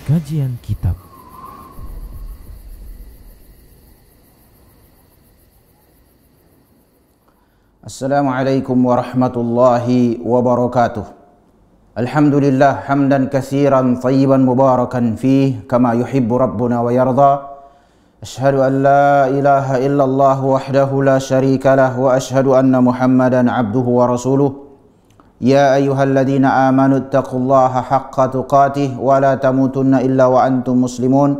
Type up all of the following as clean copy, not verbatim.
Kajian Kitab. Assalamualaikum warahmatullahi wabarakatuh. Alhamdulillah hamdan katsiran tayyiban mubarakan fih kama yuhibbu rabbuna wa yarda. Ashhadu an la ilaha illallah wahdahu la syarika lah wa ashhadu anna Muhammadan abduhu wa rasuluh. Ya ayyuhalladzina amanu taqullaha haqqa tuqatih wa la tamutunna illa wa antum muslimun.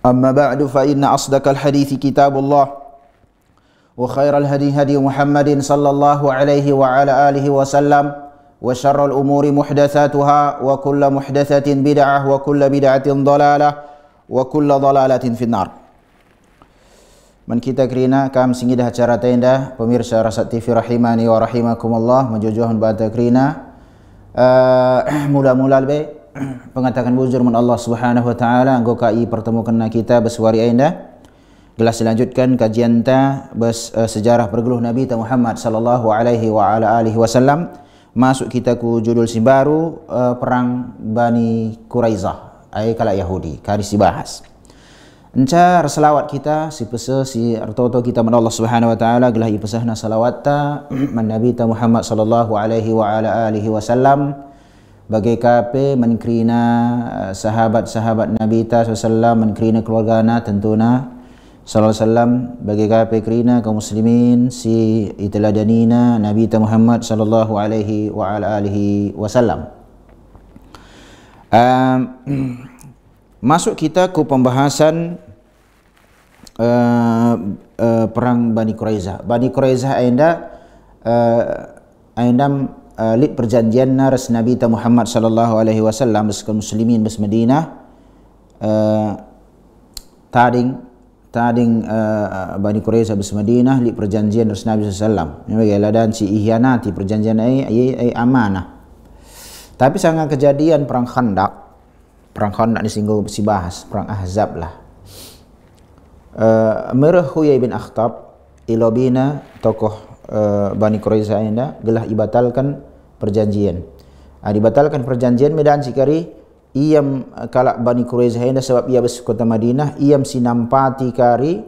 Amma ba'du fa inna asdaqal hadithi kitabullah wa khairal hadi hadi Muhammadin sallallahu alaihi wa ala alihi wa sallam wa syarrul umuri muhdatsatuha wa kullu muhdatsatin bid'ah wa kullu bid'atin dhalalah wa kullu dhalalatin finnar. Man kita kerina kam singidah acara tenda pemirsa Rasat TV rahimani wa rahimakumullah menjojohan bata kerina mula-mula lebih pengatakan bujur mun Allah Subhanahu wa taala anggo kai pertemukan kita beswari ainda gelas dilanjutkan kajian ta sejarah pergeluh Nabi Muhammad sallallahu alaihi wa ala alihi wasallam. Masuk kita ku judul si baru perang Bani Quraizah ai kala Yahudi kari si bahas. Encar selawat kita si pesa si artoto kita man Allah Subhanahu wa taala gelah ipesahna salawat ta man Nabi Muhammad sallallahu alaihi wa ala alihi wasallam bagai kape menkrina sahabat-sahabat Nabi ta sallallahu menkrina keluargana tentuna sallallahu alaihi wasallam bagai kape krina kaum muslimin si iteladanina Nabi Muhammad sallallahu alaihi wa ala alihi wasallam. Masuk kita ke pembahasan perang Bani Quraizah. Bani Quraizah aindam lid perjanjian ras Nabi Muhammad sallallahu alaihi wasallam bersama muslimin bes Madinah tading Bani Quraizah bes Madinah lid perjanjian ras Nabi sallallahu alaihi wasallam. Ini bagaimana si ihianati perjanjian ai amanah. Tapi sangat kejadian perang Khandaq. Perang Khandaq ni singgung si bahas perang Ahzab lah. Merah Huyai bin Akhtab ilobina tokoh Bani Quraizah anda gelah ibatalkan perjanjian. Dibatalkan perjanjian medan sikari iam kalak Bani Quraizah anda sebab ia bes kota Madinah iam sinampati kari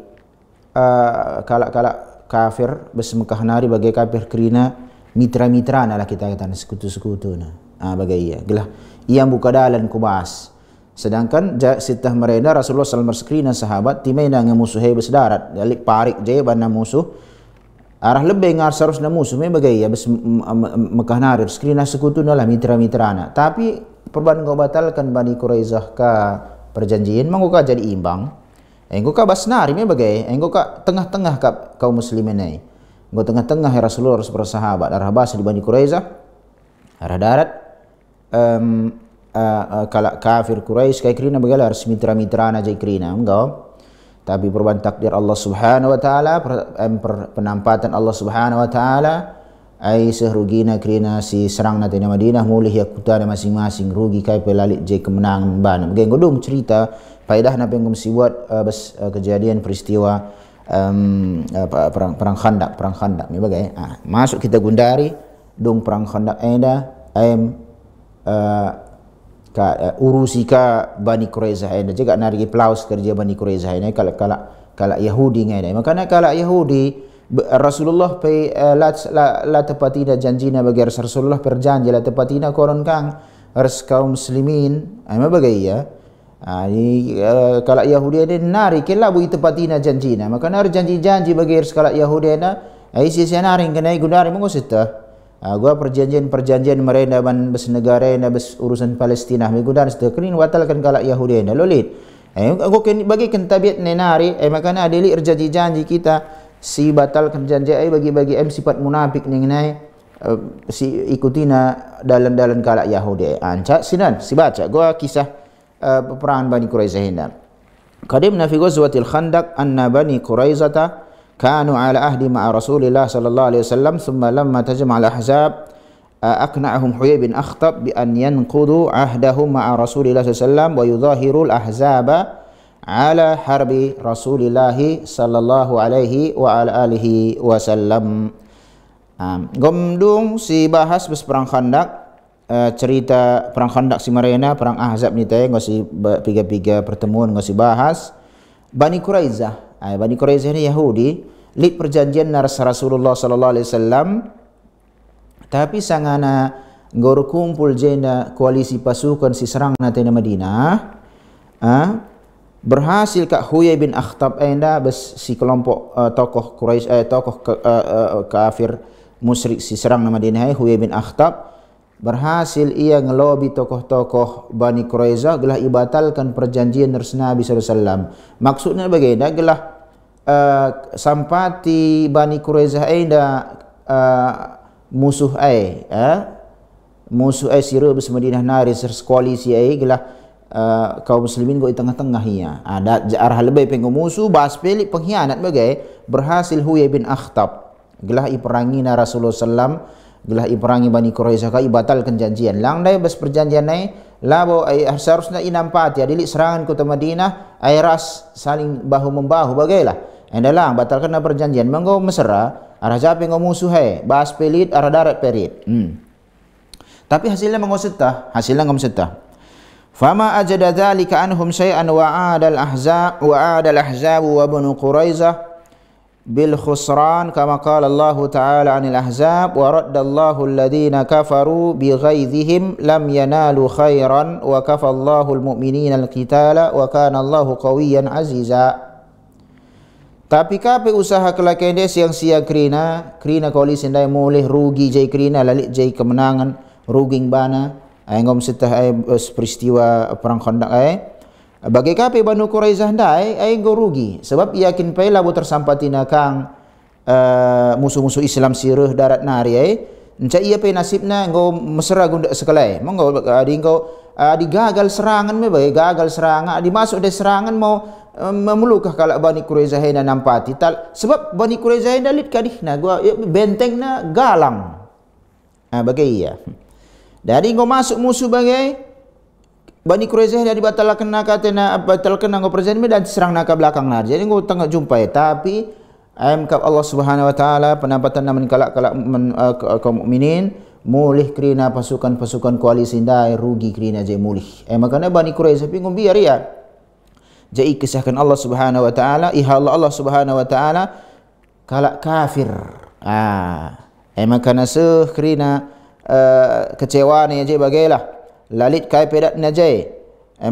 kalak kafir bes Mekah nari bagai kafir kerina mitra-mitra lah kita kata sekutu-sekutu na. Bagai ia gelah iam buka dalan kubas. Sedangkan sitah mereka Rasulullah sallallahu alaihi wasallam sahabat timaina ngemusuhi besdarat dalik parik jaya bana musuh arah lebih ngar sarusna musuh me bagai ya bes Mekah narir skrina sekutu lah mitra-mitrana. Tapi perban kau batalkan Bani Quraizah ka perjanjian mangko ka jadi imbang engko ka basnari me bagai engko ka tengah-tengah ka kaum muslimin ai engko tengah-tengah Rasulullah bersahabat arah bas di Bani Quraizah arah darat kalak kafir Quraisy kai krina bagalar mitra-mitra na jai krina engkau. Tapi perban takdir Allah Subhanahu wa taala penampatan Allah Subhanahu wa taala ai sehrugina krina si serang na tena Madinah mulih yakutana masing-masing rugi kai pelalik jai kemenangan ban bagai godong cerita faedah na pengum si buat kejadian peristiwa perang Khandaq ni bagai masuk kita gundari dong perang Khandaq enda urusi ka Bani Quraizah ini juga nari plaus kerja Bani Quraizah ini kalau Yahudi ngai makanya kalau Yahudi Rasulullah pe la tepatina janjina bagi Rasulullah perjanji la tepatina koron kang res kaum muslimin ai bagai ya kalau Yahudi ini nari kela bu tepatina janjina makanya janji-janji bagi kalau Yahudi na ai sia nari kenai gundari mengusita gua perjanjian mereka ban bes negara na bes urusan Palestina migudan stekrin watalkan kalak Yahudi na lolit aku bagi kan tabiat nenari makana adili janji kita si batalkan janji bagi sifat munafik ningnai si ikutina dalan kalak Yahudi anca sinan si baca gua kisah peperangan Bani Quraizah hina qadimna fi ghazwatil Khandaq anna Bani Quraizah كانوا على عهد مع رسول الله صلى الله عليه وسلم ثم لما تجمع الأحزاب أقنعهم حيي بن أخطب بأن ينقضوا عهدهم مع رسول الله صلى الله عليه وسلم ويظاهروا الأحزاب على حرب رسول الله صلى الله عليه وعلى آله وسلم. Gomdung si bahas bes perang Khandaq cerita perang Khandaq si Marena, perang Ahzab ni tay ngosi piga-piga pertemuan ngosi bahas Bani Quraizah. Bani Quraizah ni Yahudi, lid perjanjian Rasulullah sallallahu alaihi wasallam, tapi sangana ngor kumpul jena koalisi pasukan si serang na tena Madinah, berhasil Kak Huyai bin Akhtab enda bes si kelompok tokoh Quraisy tokoh kafir musyrik si serang na Madinah, Huyai bin Akhtab berhasil ia ngelobi tokoh-tokoh Bani Quraizah gelah ibatalkan perjanjian Nabi sallallahu alaihi wasallam. Maksudnya bagaimana? Gelah sampati Bani Quraizah enda musuh sira bes Madinah nari koalisi gelah kaum muslimin go di tengah-tengah ia. Ada arah lebih pengu musuh bas pelik pengkhianat bagai berhasil Huyai bin Akhtab gelah iperangi Rasulullah sallam, gelah iperangi Bani Quraizah ka ibatalkan janjian. Lang dai bes perjanjian nai labo seharusnya inampati adilik serangan kota Madinah ai ras saling bahu membahu bagailah. Endalang batalkan perjanjian menggo mesra arah jape ngo musuh bas pelit arah darat perit. Tapi hasilnya mengosetah, hasilnya ngomsetah. Fama ajada dzalika anhum syai'an wa adal ahzab wa Banu Quraizah bil khusran kama qala Allah Ta'ala 'anil ahzab wa raddallahu alladhina kafaru bi ghaidhihim lam yanalu khairan wa kafallahu almu'minina alqitala wa kana Allahu qawiyyan aziza. Tapi kape usaha kelakaian dia siang-siang krina koalisi ndai mulih rugi jai krina lalik jai kemenangan ruging bana ngom setah peristiwa perang Khandaq bagi kape Banu Quraizah ndai go rugi sebab yakin pai labu tersampati nakang musuh-musuh Islam sireh darat nari enca ia pe nasibna go mesra gunda sekelai monggo di gagal serangan me bae gagal serangan di masuk de serangan mau memelukah kalak Bani Quraizah na nampati sebab Bani Quraizah dalit kadihna gua bentengna galang bagai ia dari go masuk musuh bagai Bani Quraizah dia dibatalkan batalkan ngau perjanjian dan serang nak belakang nar. Jadi ngau tengah jumpa tapi Allah Subhanahu wa taala penampatan namun kalak-kalak kaum mukminin mulih krina pasukan koalisi ndai rugi krina je mulih. Makanya Bani Quraizah pingum biar ya. Jadi kisahkan Allah Subhanahu wa taala, Allah Subhanahu wa taala kalak kafir. Makanya krina kecewa ni je bagailah lalit kai pedat najai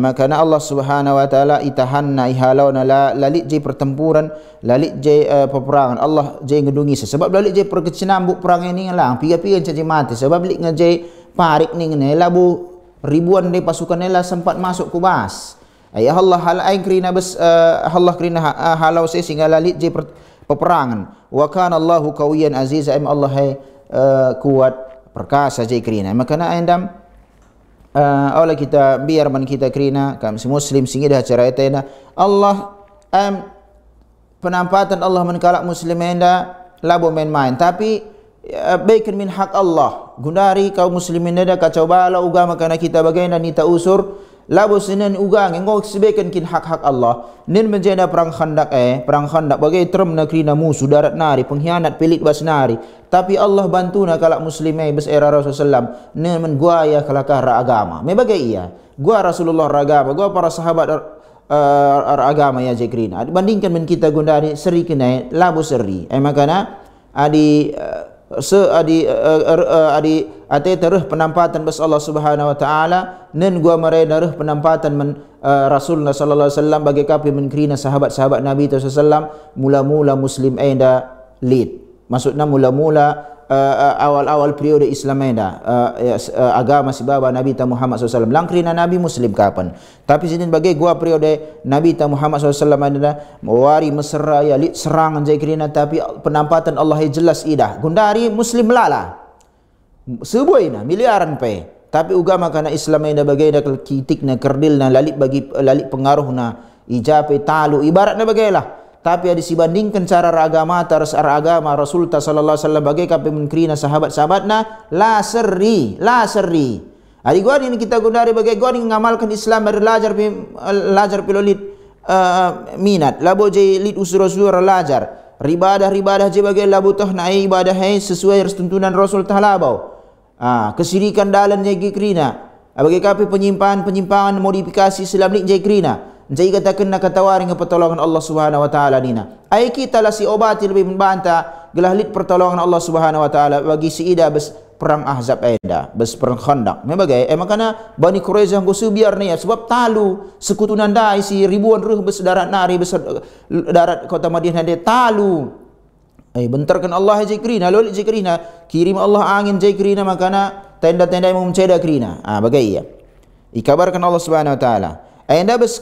makana Allah Subhanahu wa taala itahanna ihalawna lalit je pertempuran lalit je peperangan Allah je ngedungi sebab lalit je perkecinambuk perang ini lang piga-piga caci mati sebab lik ngajai parik ni ngene labu ribuan de pasukan nela sempat masuk kubas ayah Allah hal ain krina bes Allah krina halau sehingga lalit je peperangan wa kana Allahu qawiyyan aziza Allah kuat perkasa je krina makana aindam awal kita biar man kita krina kami muslim singgih dah cara etena Allah penampatan Allah menkalak muslim enda labo main-main tapi baikan min hak Allah gundari kaum muslimin enda kacau bala ugama kana kita bagaina nita usur labo senen ugang engko sebaikan kin hak-hak Allah nin menjadi perang Khandaq bagai term na krina musuh darat nari pengkhianat pelit bas nari tapi Allah bantu na kalak muslimai bes era Rasulullah nin men gua ya kalakah agama me bagai iya gua Rasulullah agama gua para sahabat agama ya jekrina bandingkan men kita gundari seri kena labo seri makana adi ate terus penampatan bes Allah Subhanahu wa taala nen gua mereda reh penampatan men Rasulullah sallallahu alaihi wasallam bagi kapi menkrina sahabat-sahabat Nabi sallallahu alaihi wasallam mula-mula muslim enda lead maksudnya mula-mula awal-awal periode Islam enda agama si baba Nabi Muhammad sallallahu alaihi wasallam langkrina Nabi muslim kapan tapi sini bagi gua periode Nabi Muhammad sallallahu alaihi wasallam enda mewari mesra ya lead serangan jaikrina tapi penampatan Allah jelas idah gundari muslim lala sebuaina miliaran pe tapi agama kana Islam enda bagaina kitikna kerdilna lalit bagi lalit pengaruhna ijape talu ibaratna bagailah tapi ada dibandingkan cara agama taras agama Rasulullah sallallahu alaihi wasallam bagai kape menkrina sahabat-sahabatna la serri ari gua ni kita gundari bagai gua ni ngamalkan Islam belajar pilolit minat labo je lid usur-usur belajar ribadah je bagai labo toh na ibadah sesuai tuntunan Rasul taala bau Kesirikan dalam jai krina. Bagi kapi penyimpangan modifikasi Islam ni jai krina. Jai katakan nak katawari dengan pertolongan Allah Subhanahu wa taala nina. Ai kita lah si obati lebih membantah gelahlit pertolongan Allah Subhanahu wa taala bagi si ida bes perang Ahzab enda, bes perang Khandaq. Membagai makana Bani Quraizah go biar ni sebab talu sekutunan dai si ribuan ruh bes darat nari bes darat kota Madinah dia talu. Bentarkan Allah jai krina, lolit jai krina, kirim Allah angin jai krina makana tenda-tenda yang menceda krina. Bagai ya. Ikabarkan Allah Subhanahu wa taala. Anda bes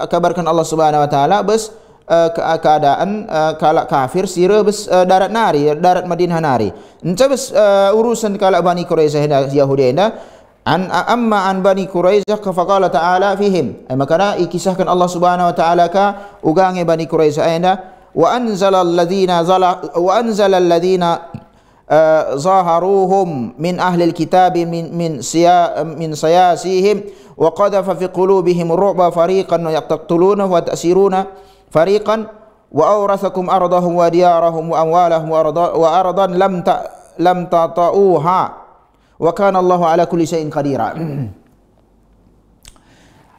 kabarkan Allah Subhanahu wa taala bes keadaan kalak kafir sira bes darat nari, darat Madinah nari. Ence bes urusan kalak Bani Quraizah Yahudi anda amma an Bani Quraizah faqala ta'ala fihim. Maka ikisahkan Allah Subhanahu wa taala ka ugange Bani Quraizah anda wa anzala alladhina zaharuhum min ahli alkitab min siyasihim wa qadhafa fi qulubihim ru'ba fariqan yaqtuluna wa ta'siruna fariqan wa awrathakum ardahum wa diyarahum wa amwalahum wa ardan lam tata'uha wa kana Allahu ala kulli syai'in qadira.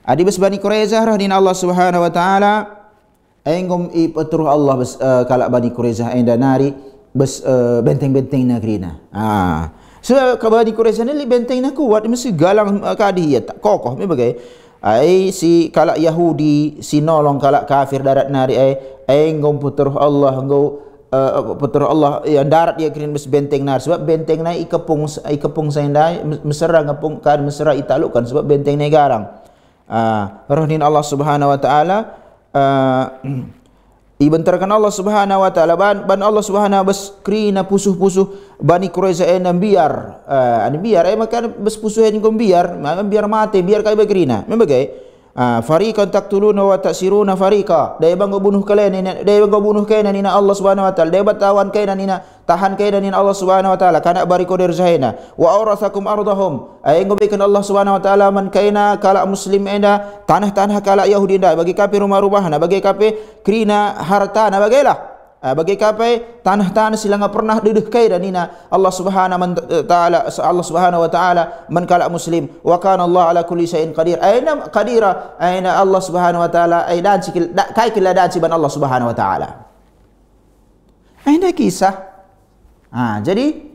Adi bes Bani Quraizah rahdina Allah Subhanahu wa taala engom ipatruh Allah bes kalak Bani Quraizah enda nari bes benteng-benteng negrina. Sebab Bani Quraizah ni benteng nak kuat mesti galang kadih tak kokoh membagai si kalak Yahudi si nolong kalak kafir darat nari engom putur Allah engau putur Allah yang darat dia kira bes benteng nari sebab benteng nai ikepung saindai mesra ngepung kan mesra italukan sebab benteng nai garang. Rohdin Allah Subhanahu wa taala ibentarkan Allah Subhanahu wa taala ban Allah Subhanahu bes krina pusuh-pusuh Bani Quraizah enam biar biar maka bes pusuh en biar mati biar kai begrina membagai fariqan taqtuluna wa ta'siruna fariqa daya bang bunuh kalian daya bang bunuh kalian nina Allah Subhanahu wa taala daya batawan kalian nina tahan kalian nina Allah Subhanahu wa taala kana bari koder zahina wa awrathakum ardahum ay ngobekan Allah Subhanahu wa taala man kaina kala muslim enda tanah-tanah kala Yahudi enda bagi kape rumah-rumahna bagi kape krina hartana bagailah bagi kape tanah-tanah silanga pernah duduk kai dan nina Allah Subhanahu wa taala man kala muslim wa kana Allah ala kulli syai'in qadir aina qadira aina Allah Subhanahu wa taala aidan sikil kai kila dan siban Allah Subhanahu wa taala aina kisah jadi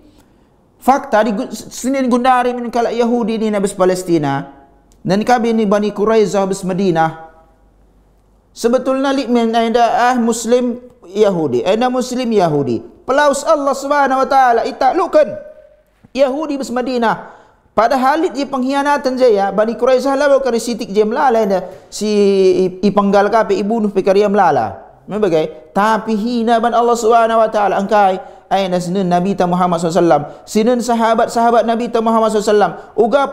fakta di sinin gundari min kala Yahudi ni nabis Palestina dan kabi ni Bani Quraizah bis Madinah sebetulnya likmen aina muslim Yahudi, anda muslim Yahudi. Pelaus Allah Subhanahu wa taala itaklukan Yahudi bes Madinah. Padahal dia pengkhianatan jaya Bani Quraizah lah bukan sitik je melala anda si ipenggal kape ibunuh pekaria melala. Membagai tapi hina ban Allah Subhanahu wa taala angkai aina sinin Nabi Muhammad SAW sinin sahabat-sahabat Nabi Muhammad SAW uga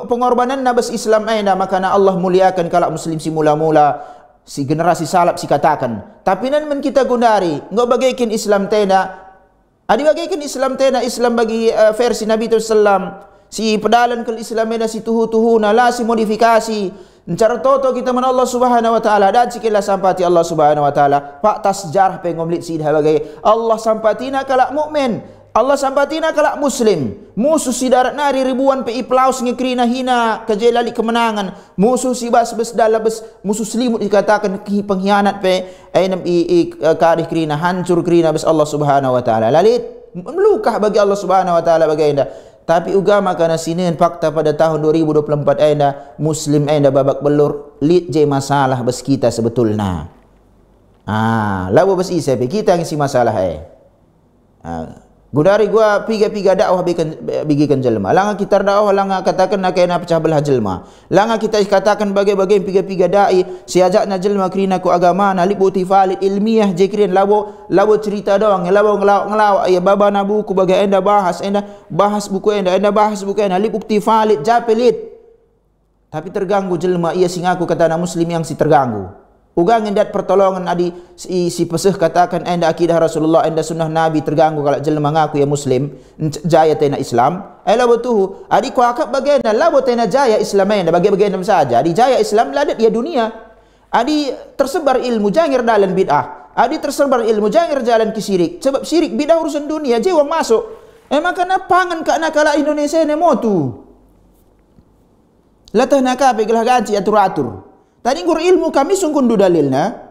pengorbanan nabas Islam aina makana Allah muliakan kalak muslim si mula-mula si generasi salap si katakan tapi nan men kita gundari enggak bagaikan Islam tena adi bagaikan Islam tena Islam bagi versi Nabi sallam si pedalan ke Islam ena si tuhu-tuhuna la si modifikasi cara toto kita men Allah Subhanahu wa taala dan sikila sampati Allah Subhanahu wa taala pak tas sejarah pengomlit si dah bagai Allah sampatina kalak mukmin Allah sampatina kalak muslim musuh si darat nari ribuan pe iplaus ngekrina hina kejelali kemenangan musuh si bas dalam musuh selimut dikatakan pengkhianat pe ainam kadih krina hancur krina bes Allah Subhanahu wa taala lalit melukah bagi Allah Subhanahu wa taala bagi anda tapi ugama kana sinin fakta pada tahun 2024 anda muslim anda babak belur lit je masalah bes kita sebetulnya lawa bes isa pe kita ngisi masalah gudari gua piga-piga dakwah bigikan jelma langa kita dakwah langa katakan nak kena pecah belah jelma langa kita katakan bagai-bagai piga-piga dai siajakna jelma krina ku agama na libuti valid ilmiah je krin labo cerita doang labo ngelawak ya baba na buku bagai enda bahas buku enda bahas buku enda libukti valid japelit tapi terganggu jelma ia sing aku kata na muslim yang si terganggu ugang endat pertolongan adi si peseh katakan enda akidah Rasulullah enda sunnah Nabi terganggu kalau jelma ngaku ya muslim jaya tena Islam labo tuh adi ku akap bagenda labo tena jaya Islam enda bagi-bagenda saja adi jaya Islam ladat ya dunia adi tersebar ilmu jangir dalam bid'ah adi tersebar ilmu jangir jalan ke syirik sebab syirik bid'ah urusan dunia je wang masuk Makana pangan ka nakala Indonesia ne motu. Latah naka begelah gaji atur-atur. Tadi ngur ilmu kami sungkun du dalilna.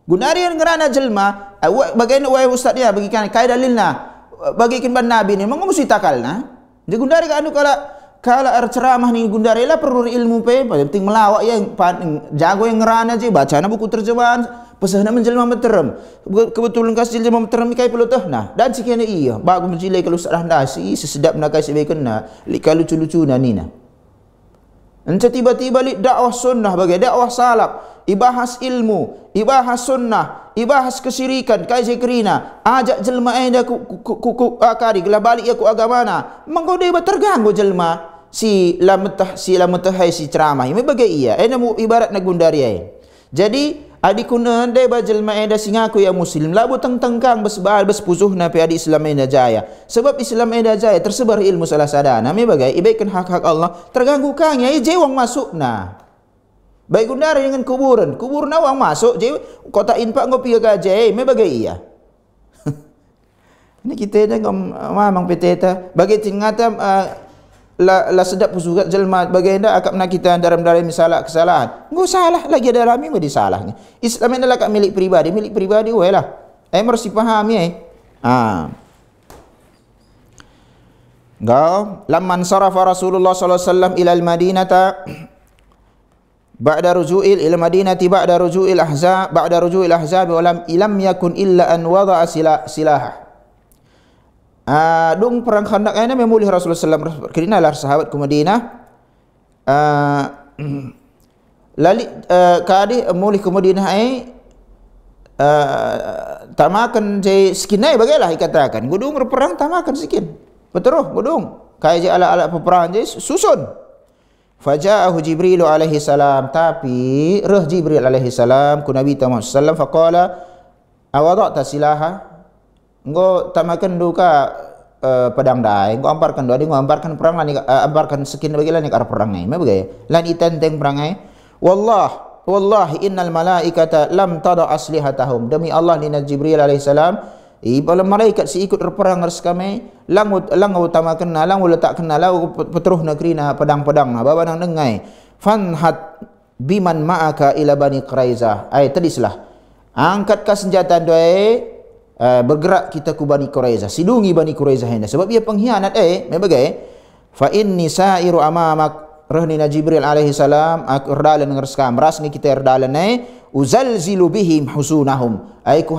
Gunari yang ngerana jelma, bagaimana wahai ustadnya bagikan kaya dalilna. Bagikan ban nabi ni mengusi takalna. Jadi gundari ka anu kala ceramah ni gundari lah perlu ilmu pe, penting melawak yang jago yang ngerana je bacana buku terjemahan pesahna menjelma meterem. Kebetulan kasih jelma meterem kai perlu tah. Nah, dan sekian iya, bagus menjilai kalau sarah nasi sesedap nak kasih bekena, lika lucu-lucu nina. Ence tiba-tiba li dakwah sunnah bagai dakwah salaf, ibahas ilmu, ibahas sunnah, ibahas kesyirikan, kai zikrina, ajak jelma enda ku akari gelah balik ya ku agamana. Mangko dia terganggu jelma si lametah hai si ceramah. Ini bagai iya, ena mu ibarat na gundari ai. Jadi adik kunan de bajel maeda singaku ya muslim labu tengkang besbal bespusuh na pe adi Islam eda jaya. Sebab Islam eda jaya tersebar ilmu salah sadana me bagai ibaikan hak-hak Allah terganggu kang ya je wang masuk na. Baik gundari dengan kuburan wang masuk je kota infak ngopi gaje me bagai iya. Ini kita dah mamang peteta bagi tingata la sedap pusugat jelma bagaimana akak nak kita dalam misalah kesalahan. Enggak salah lagi dalam ini di salahnya. Islam ini adalah milik pribadi weh lah. Harus dipahami Gau lamman sarafa Rasulullah sallallahu alaihi wasallam ila al-Madinata ba'da ruju'il ila Madinati ba'da ruju'il ahzab wa lam yakun illa an wada'a silaha. Dung perang Khandaq ini memulih Rasulullah SAW kerana lah sahabat ke Madinah. Lali kadi mulih ke Madinah tamakan je skinai bagailah dikatakan. Gudung perang tamakan sikin. Betul gudung. Kaya je ala peperangan je susun. Faja'ahu Jibril alaihi salam, tapi Jibril alaihi salam ku Nabi Muhammad sallallahu alaihi wasallam faqala awada'ta silaha. Engko tamakan duka pedang dai, engko amparkan doa, engko amparkan perang lan amparkan sekin bagi lan arep perang ai. Me bagai lan itenteng perang ai. Wallahi innal malaikata lam tada aslihatahum. Demi Allah ni Jibril alaihi salam, para malaikat si ikut berperang res kami, lang utamakan lang letak kena lau petruh negrina pedang-pedang baba nang dengai. Fanhat biman ma'aka ila Bani Quraizah. Ai tadislah. Angkat ka senjata doai bergerak kita ku Bani Quraizah, sidungi Bani Quraizah ini sebab ia pengkhianat mebagai fa inni sa'iru amamak rahnina Jibril alaihi salam aku erdalan ngerskam rasni kita erdalan uzalzilu bihim husunahum ku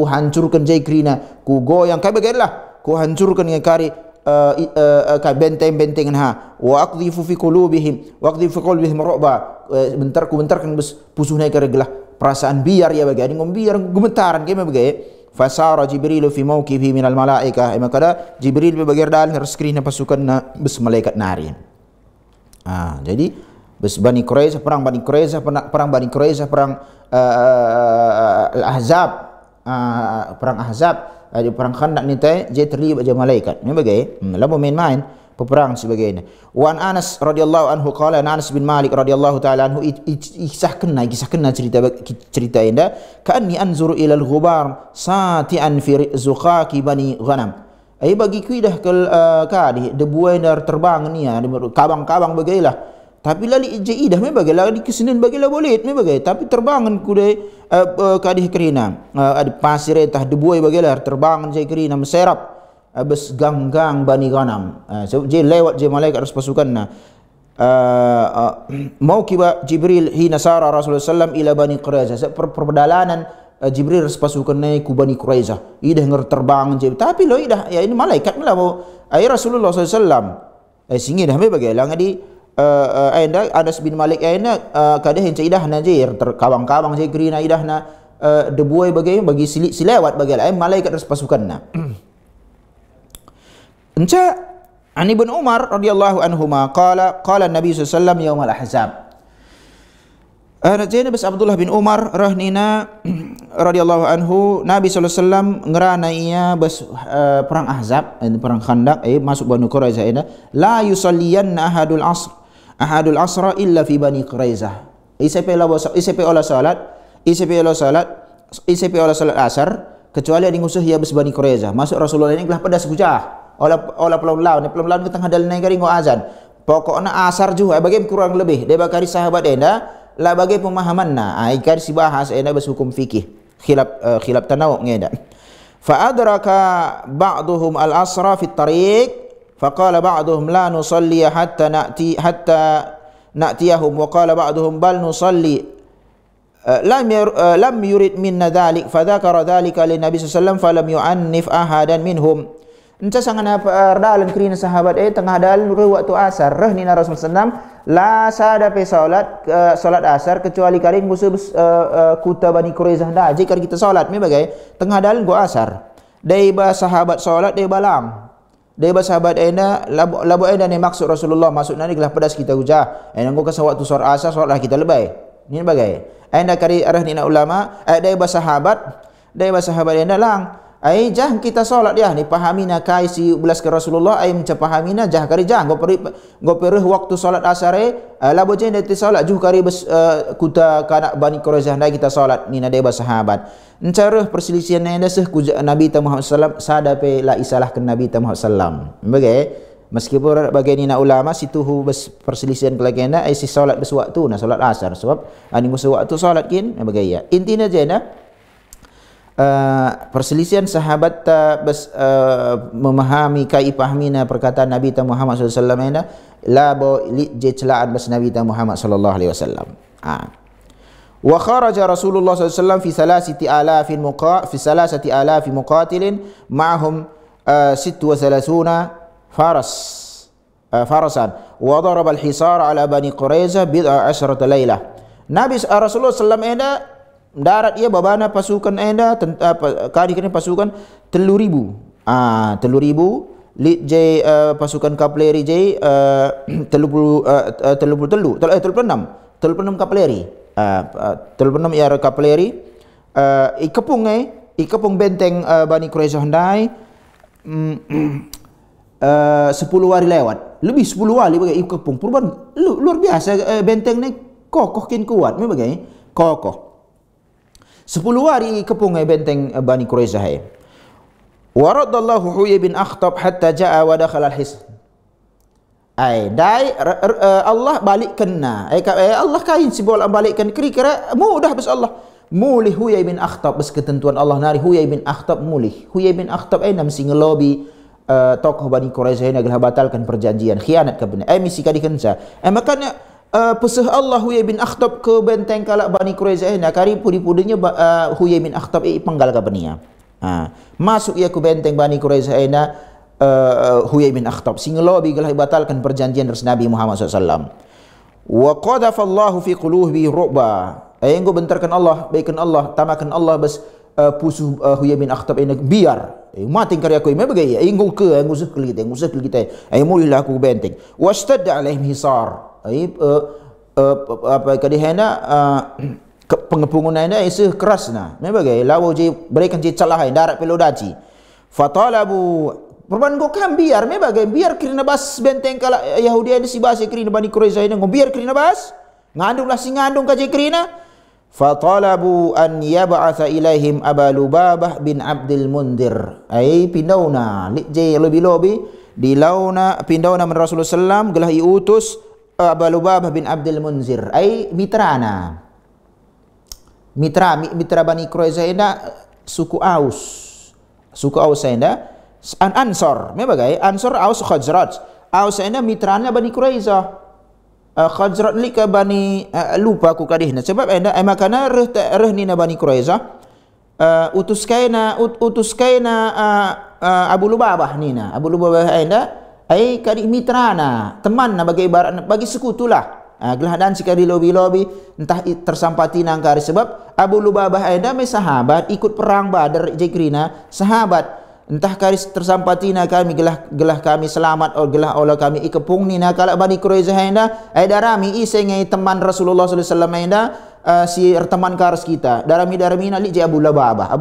hancurkan jaikrina ku goyang kai bagailah ku hancurkan yang kari ka benteng-bentengan wa aqdhifu fi qulubihim ru'ba bentarkan pusuhnai karegelah perasaan biar ya bagi ngom biar gemetaran ke bagi fasara Jibril fi mawqifi minal malaika maka Jibril bagi dal reskrina pasukan bes malaikat narin. Jadi bes Bani Quraizah perang Al-Ahzab perang Ahzab ada perang Khandaq ni teh je terlibat je malaikat ni bagi lamu main-main peperang sebagainya. Wan Anas radhiyallahu anhu qala Anas bin Malik radhiyallahu taala anhu kisahkanna cerita indah ka'anni anzuru ila al-ghubar sati'an fi zuqaqi bani ghanam. Bagi ku dah kadi debu dar terbang ni kabang-kabang bagailah. Tapi lali jaidah me bagailah di kesinin bagailah boleh me bagai tapi terbangan ku dai kadi kerina ada pasir tah debu bagailah terbangan jai kerina meserap abis gang-gang Bani Ghanam. So je lewat je malaikat harus pasukanna. Mau kiba Jibril hina sara Rasulullah sallam ila Bani Quraizah. Perjalanan Jibril harus pasukanna ku Bani Quraizah. Idah terbang je. Tapi lo idah ya ini malaikat lah mau ai Rasulullah sallam. Singi dah me bagai lang di anda Anas bin Malik anda kadah yang idah na je terkawang-kawang je grina idah na debuai bagi silewat bagai lain malaikat harus pasukanna. Enca An Ibn Umar radhiyallahu anhuma qala Nabi sallallahu alaihi wasallam yaum al-ahzab. Jadi bas Abdullah bin Umar rahnina radhiyallahu anhu Nabi sallallahu alaihi wasallam ngerana ia bas perang Ahzab perang Khandaq masuk Bani Quraizah ini la yusalliyanna ahadul asra illa fi Bani Quraizah. Isipe olah salat asar kecuali ada ngusuh ya bas Bani Quraizah. Masuk Rasulullah ini gelah pedas gujah. ola pelon laun ke tengah dalam negeri ngo azan. Pokoknya asar juga bagi kurang lebih. Dia bakari sahabat enda lah bagi pemahaman na. Ikar si bahas enda berhukum fikih. Khilaf tanawuk ngeda. Fa adraka ba'duhum al-asra fi at-tariq fa qala ba'duhum la nusalli hatta na'tiyahum wa qala ba'duhum bal nusalli lam yurid minna dhalik fa dzakara dhalika lin nabi sallallahu alaihi wasallam falam yu'annif ahadan minhum. Entah sangat dalam kerina sahabat tengah dalam waktu asar reh ni Rasulullah sallam la sada pe salat asar kecuali karing musuh kuta Bani Quraizah dah jika kita salat me bagai tengah dalam go asar dai ba sahabat salat dai balam dai ba sahabat ena labo ena ni maksud Rasulullah maksudna ni gelah pedas kita ujah ena go ke waktu salat asar salat kita lebay ni bagai ena kari arah ni ulama dai ba sahabat ena lang ai jah kita solat dia ni pahamina kai si belas ke Rasulullah ai mencapahamiina jah kari jah go perih waktu solat asar labo jen dia solat juh kari kuta kana Bani Quraizah dai kita solat ni na deba sahabat encareh perselisihan enda seh ku Nabi Muhammad sallam sada pe la isalah ke Nabi Muhammad sallam bagai meskipun bagi ni na ulama situ perselisihan kelagenda ai si solat berwaktu na solat asar sebab ani musuh waktu solat kin bagai ya intinya jena perselisihan sahabat memahami kai pahmina perkataan Nabi Muhammad sallallahu alaihi wasallam ina la bo li je celaan bas Nabi Muhammad sallallahu alaihi wasallam. Wa kharaja Rasulullah sallallahu alaihi wasallam fi salasati alaf muqatilin ma'hum 36 farasan wa daraba al-hisar ala Bani Quraizah bid'a asyrata lailah. Nabi Rasulullah sallallahu alaihi wasallam ina darat ia babana pasukan enda kali kena pasukan 3,000 pasukan kavaleri je 36 kavaleri 36 ya kavaleri ikepung benteng Bani Quraizah ndai 10 hari lewat lebih 10 hari bagai ikepung perubahan luar biasa benteng ni kokoh kin kuat me bagai kokoh 10 hari kepung benteng Bani Quraizah. Wa raddallahu Huyai bin Akhtab hatta jaa wa dakhala al-hisn. Allah balikkan Allah kain si bola balikkan kira-kira mudah bes Allah. Mulih Huyai bin Akhtab bes ketentuan Allah nari Huyai bin Akhtab mulih. Huyai bin Akhtab nam si ngelobi tokoh Bani Quraizah ini adalah batalkan perjanjian khianat ke benar. Misi kadi kensa. Makanya pesah Allah Huyai bin Akhtab ke benteng kalak Bani Quraizah nak kari pudi-pudinya Huyai bin Akhtab penggal ke benia. Masuk ia ke benteng Bani Quraizah Huyai bin Akhtab singlobi gelah batalkan perjanjian dari Nabi Muhammad SAW. Wa qadafa Allah fi qulubi ru'ba. Enggo bentarkan Allah, baikan Allah, tamakan Allah bas pusuh Huyai bin Akhtab biar mati karya aku me bagai enggo ke enggo sekali kita mulilah aku benteng. Wastadda alaihim hisar. Apa kadihana pengepungunana isu kerasna me bagai lawo je berikan je calahan darat pelodaci fatalabu perban go kam biar me bagai biar kirina bas benteng kala Yahudi ini si bas kirina Bani Quraizah ini go biar kirina bas ngandung lah si ngandung ka je kirina fatalabu an yab'atha ilaihim Aba Lubabah bin Abdul Mundir pindauna je lobi dilauna pindauna men Rasulullah sallam gelah iutus Aba Lubabah bin Abdul Munzir mitra Bani Quraizah ina suku Aus ina Ansor me bagai Ansor Aus Khazraj Aus ina mitranya Bani Quraizah Khazraj li ke Bani lupa aku kadihna sebab ina makana reh nina Bani Quraizah utus kaina Abu Lubabah nina Abu Lubabah ina kadi mitrana teman na bagi ibarat bagi sekutulah geladan sikali lobi entah tersampati nangkari sebab Abu Lubabah me sahabat ikut perang Badar jekrina sahabat entah kari tersampati na kami gelah kami selamat gelah Allah kami ikepung ni na kala Bani Quraizah darami isengai teman Rasulullah sallallahu alaihi wasallam si teman karas kita darami na li Abu Lubabah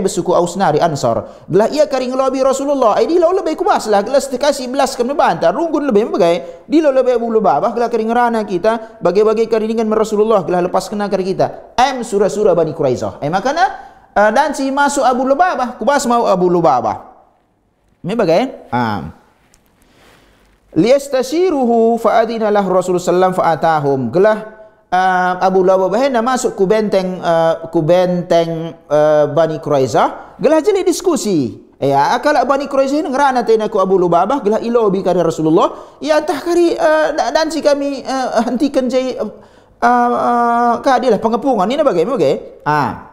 bersuku Ausnari Ansor gelah ia kari ngelobi Rasulullah di law lebih kubas lah gelah kasih belas kami bantar runggun lebih bagai di law lebih Abu Lubabah gelah kari ngerana kita bagi-bagi kari dengan Rasulullah gelah lepas kena kari kita surah-surah Bani Quraizah makanya dan si masuk Abu Lubabah kubas mau Abu Lubabah Ini bagai? Liyastashiruhu fa'adina lahu Rasulullah sallam fa'atahum. Gelah Abu Lubabah hendak masuk ku benteng Bani Quraizah, gelah jeli diskusi. Ya, kalau Bani Quraizah ngerana tena ku Abu Lubabah, gelah ilobi kari Rasulullah, ya entah kari dan si kami hentikan jai keadilah pengepungan ini bagaimana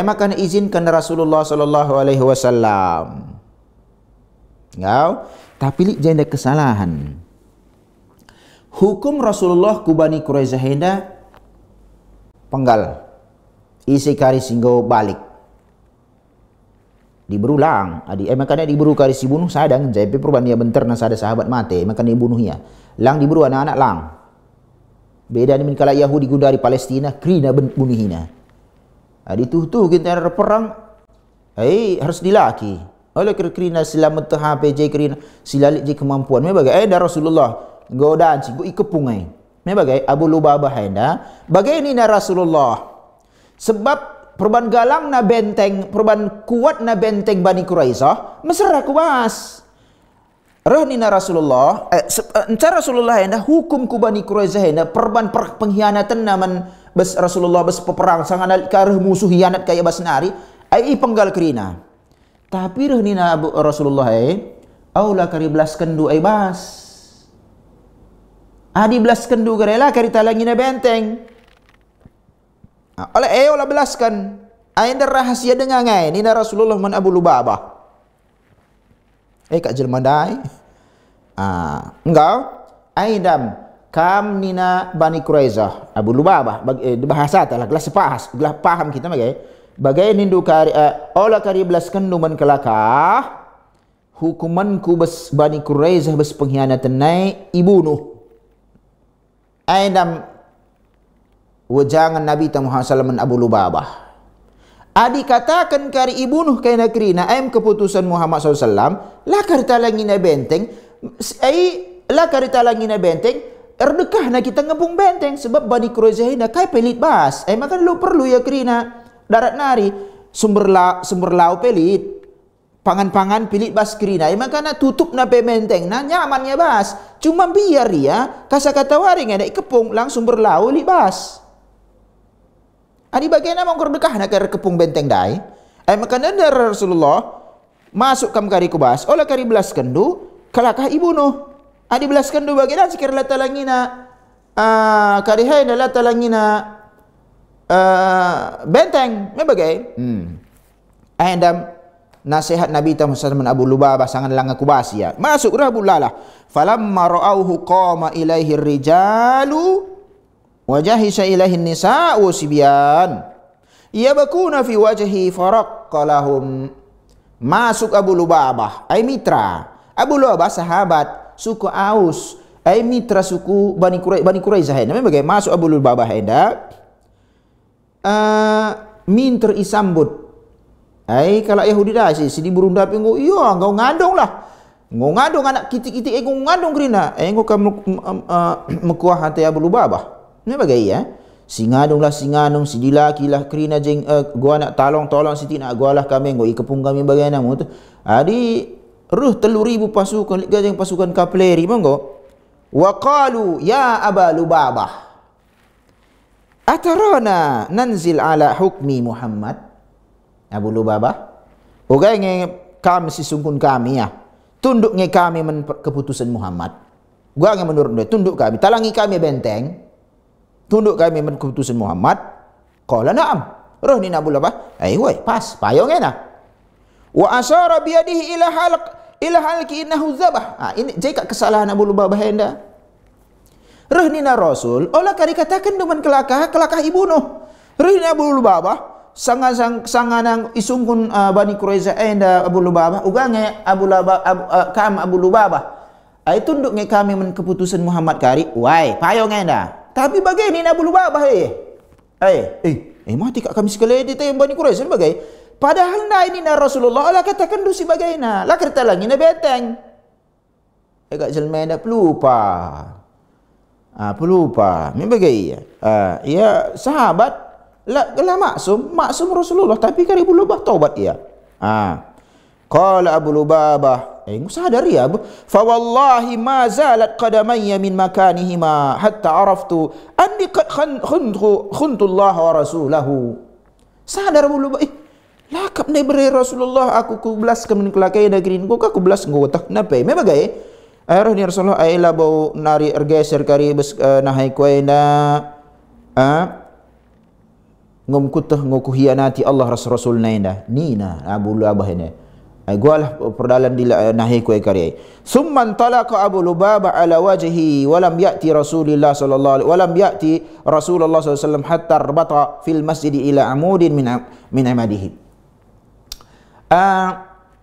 maka izinkan Rasulullah sallallahu alaihi wasallam. Ngau, tapi janda kesalahan. Hukum Rasulullah ku Bani Quraizah hendak penggal isi kari singgo balik diberulang makanya diburu kari si bunuh sadang jadi perubahan dia bentar na sada sahabat mate makanya dibunuhnya lang diburu anak-anak lang beda ni kala Yahudi guna dari Palestina krina bunuhina dituh kita ada perang harus dilaki oleh krina selamat HPJ krina silalik je kemampuan bagai dah Rasulullah godaan si go ikepungai bagai Abu Lubabah hendak bagai ini na Rasulullah sebab perban galang na benteng perban kuat na benteng Bani Quraizah mesra ku bahas roh ni na Rasulullah encara Rasulullah hendak hukum ku Bani Quraizah hendak perban pengkhianatan naman bes Rasulullah bes peperang sangat kareh musuh hianat kaya basnari ai penggal krina tapi roh ni na Rasulullah aula kari belas kendu ai bas adi belas kendu garela kari talangi na benteng oleh olah belaskan ainda rahasia dengangai ni na Rasulullah man Abu Lubabah kak jelmandai engkau aindam kam nina Bani Quraizah Abu Lubabah bahasa talah gelas sepahas gelas paham kita bagai nindu kari olah kari belas kendu man kelakah hukumanku bes Bani Quraizah bes pengkhianatan naik ibunuh aindam wajangan Nabi Muhammad SAW Abu Lubabah adi katakan kari ibunuh kaya nakrina ayam keputusan Muhammad SAW lakar talangi na benteng lakar talangi na benteng erdekah na kita ngepung benteng sebab Bani Quraizah na kaya pelit bas maka lu perlu ya krina darat nari sumber lau pelit pangan-pangan pilit bas krina maka na tutup na pementeng na nyamannya bas cuma biar dia kata waring ada kepung langsung berlau libas adi bagian nama kerdekah nak kepung benteng dai maka nanda Rasulullah masuk kam kari kubas olah kari belas kendu kelakah ibunuh adi belas kendu bagian sikir lata langina kari hai na lata langina benteng mebagai ayandam nasihat Nabi Muhammad Abu Lubabah sangat langah kubas ya masuk Rabu lalah falamma ra'auhu qama ilaihi rijalu wajahisa ilaihi nisa'u sibyan yabakuna fi wajhi faraqqalahum masuk Abu Lubabah ay mitra Abu Lubabah sahabat suku Aus ay mitra suku Bani Quraizah namanya bagaimana masuk Abu Lubabah hendak minter isambut kalau Yahudi dah si burunda pingu iya engkau ngandung lah engkau ngandung anak kitik-kitik engkau ngandung krina engkau kamu mekuah hati Abu Lubabah ini bagai ya si ngandung lah si ngandung si dilaki lah krina jeng gua nak tolong si tina gua lah kami engkau ikepung kami bagai namu tu adi ruh 3,000 pasukan gajeng pasukan kapeleri monggo wa qalu ya Aba Lubabah atarana nanzil ala hukmi Muhammad Abu Lubabah oke kami sisungkun kami ya tunduk kami keputusan Muhammad gua menurut dia tunduk kami talangi kami benteng tunduk kami keputusan Muhammad qala na'am roh ni Abu Lubabah woi pas payong enak wa asyara biyadihi ila halqi innahu zabah ini jika kesalahan Abu Lubabah enda roh ni Rasul olah kari katakan dengan kelakah ibunuh roh ni Abu Lubabah sanganang isungkun Bani Quraizah enda Abu Lubabah ugange Abu Lubabah ay tunduk kami keputusan Muhammad kari wai payong enda tapi bagaimana Abu Lubabah mati kak kami sekali di tayang Bani Quraizah bagai padahal ini na Rasulullah Allah katakan dusi bagaimana lah kerta lagi na beteng kak jelma enda pelupa ini bagai ya sahabat lah maksum Rasulullah tapi kari Abu Lubabah taubat ya Qala Abu Lubabah, sadar ya, fa wallahi ma zalat qadamayya min makanihima hatta araftu anni qad khuntu Allah wa rasulahu. Sadar Abu Lubabah, lakap ni beri Rasulullah aku belaskan min kelakai negeri ko aku belas ngotak nape me bagai ayroh ni Rasulullah ay labaw nari ergeser kari bes nahay ko na ngumkutah ngokuhianati Allah Rasul na inda nina Abu Lubabah ini ay gualah perdalan di nahay ko kari summan talaqa Abu Lubabah ala wajhi walam ya'ti Rasulullah sallallahu alaihi walam ya'ti Rasulullah sallallahu alaihi wasallam hatta arbata fil masjid ila amudin min amadihi.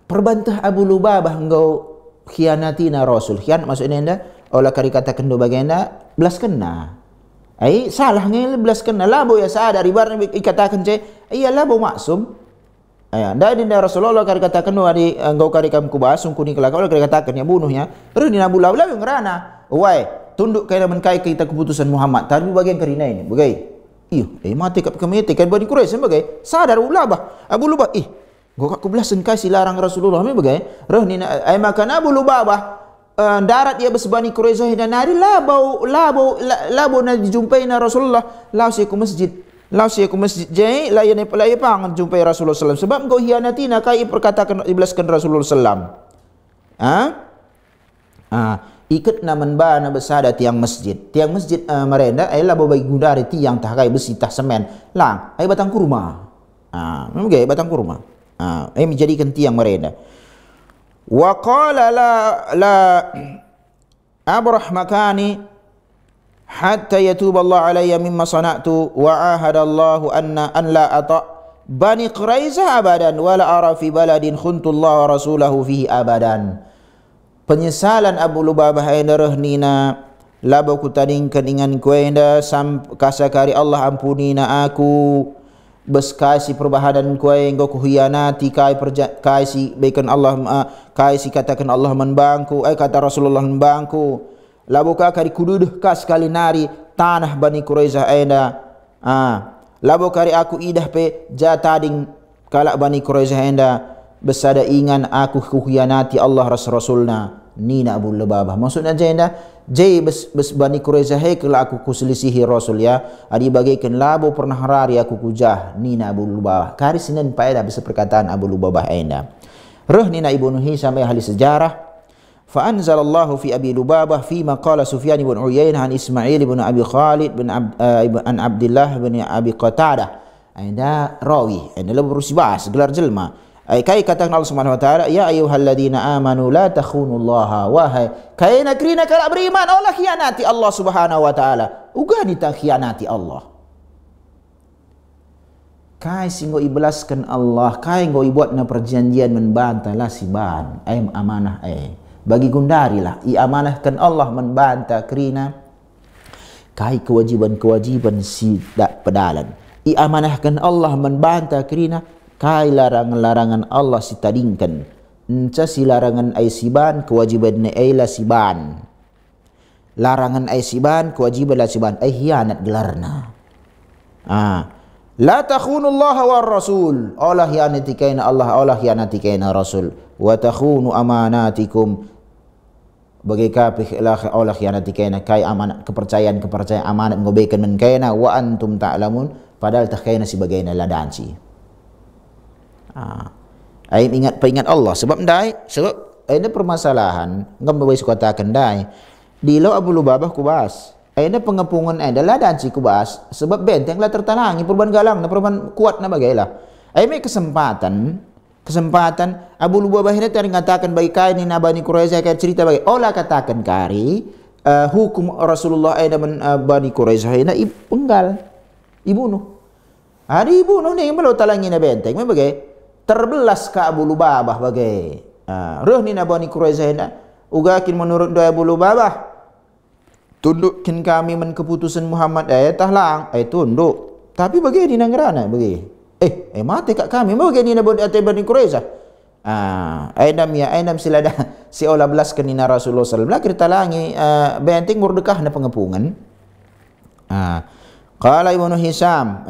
Perbantah Abu Lubabah engkau khianatina Rasul. Khianat maksudnya anda olah kari katakan do bagenda belas kena. Ai salah ngel belas kena labo ya sadar ibaratnya ikatakan ce iya labo maksum. Aya nda dinda Rasulullah kari katakan do ari engkau kari kam kubasung kuning kelaka olah kari katakan ya bunuhnya. Reuni Abu Lubabah ngerana. Wai tunduk kaina menkai kita keputusan Muhammad. Tapi bagian karina ini bagai. Iyo mati kap kemete kan Bani Quraisy bagai sadar Abu Lubabah gua aku belasan kasih larang Rasulullah me bagai roh ni ay makan Abu Lubabah darat dia besbani Quraisy dan nari labo na dijumpai na Rasulullah laus ku masjid jai layan pelai pang jumpai Rasulullah sallallahu sebab engkau hianati na kai perkatakan iblaskan Rasulullah sallam ikat na manbana besada tiang masjid merenda ay labo bagi gundari tiang takai besi tah semen lang ay batang kurma bagai batang kurma menjadikan tiang mereka. Wa qala la abrah makani hatta yatub Allah alayya mimma sana'tu wa ahada Allah an la ata Bani Quraizah abadan wa la ara fi baladin khuntu Allah wa rasulahu fihi abadan. Penyesalan Abu Lubabah enda rehnina labo ku tadingkan dengan kuenda sam kasakari Allah ampunina aku beskasi perbahadan kuai engkau kuhianati kai si baikan Allah kai si katakan Allah menbangku kata Rasulullah menbangku labuka kari kududuh kas kali nari tanah Bani Quraizah enda labu kari aku idah pe jatading kalak Bani Quraizah enda besada ingan aku kuhianati Allah Rasulna nina Abu Lubabah maksudnya jenda bes Bani Quraizah kalau aku kuselisihi Rasul ya adi bagaikan labo pernah hari aku kujah nina Abu Lubabah kari sinan paeda bisa perkataan Abu Lubabah enda roh nina Ibnu Hisham ahli sejarah fa anzalallahu fi Abi Lubabah fi ma qala Sufyan ibn Uyainah an Ismail ibn Abi Khalid bin an Abdullah bin Abi Qatadah enda rawi enda lebih bersibas gelar jelma kai katakan Allah Subhanahu wa taala ya ayyuhalladzina amanu la takhunullaha wahai kai nakrina kala beriman Allah khianati Allah Subhanahu wa taala ugani ta khianati Allah kai singgo ibelaskan Allah kai ngo ibuat na perjanjian membantah lah siban amanah bagi gundari lah i amanahkan Allah membantah krina kai kewajiban si dak pedalan i amanahkan Allah membantah krina kai larangan-larangan Allah sitadingkan enca si larangan ay siban kewajiban ay la siban larangan ay siban kewajiban la siban ay hianat gelarna la takhunullah wa rasul Allah hianati kaina Allah Allah hianati kaina Rasul wa takhunu amanatikum bagai kapih Allah hianati kaina kai amanat kepercayaan amanat ngobaikan men kaina wa antum ta'lamun padahal tak kaina sebagai ladansi Aim ingat Allah sebab ini permasalahan ngam bawis katakan dai di lo Abu Lubabah kubas ini pengepungan adalah dan si kubas sebab benteng lah tertanangi perban galang na perban kuat na bagailah ini kesempatan Abu Lubabah ini tadi mengatakan bagi kai ni Bani Quraizah kaya cerita bagi olah katakan kari hukum Rasulullah Bani Quraizah ini penggal ibunuh ibunuh ni yang belum talangi na benteng bagai terbelas ka Abu Lubabah bagai roh ni Bani Quraizah ugakin menurut doa Abu Lubabah tundukkan kami men keputusan Muhammad tahlang tunduk tapi bagai ni nanggerana bagai mati kat kami bagai ni Bani Quraizah ainam silada si olah belas kenina Rasulullah sallallahu alaihi wasallam kita talangi benteng murdekah na pengepungan qala Ibnu Hisham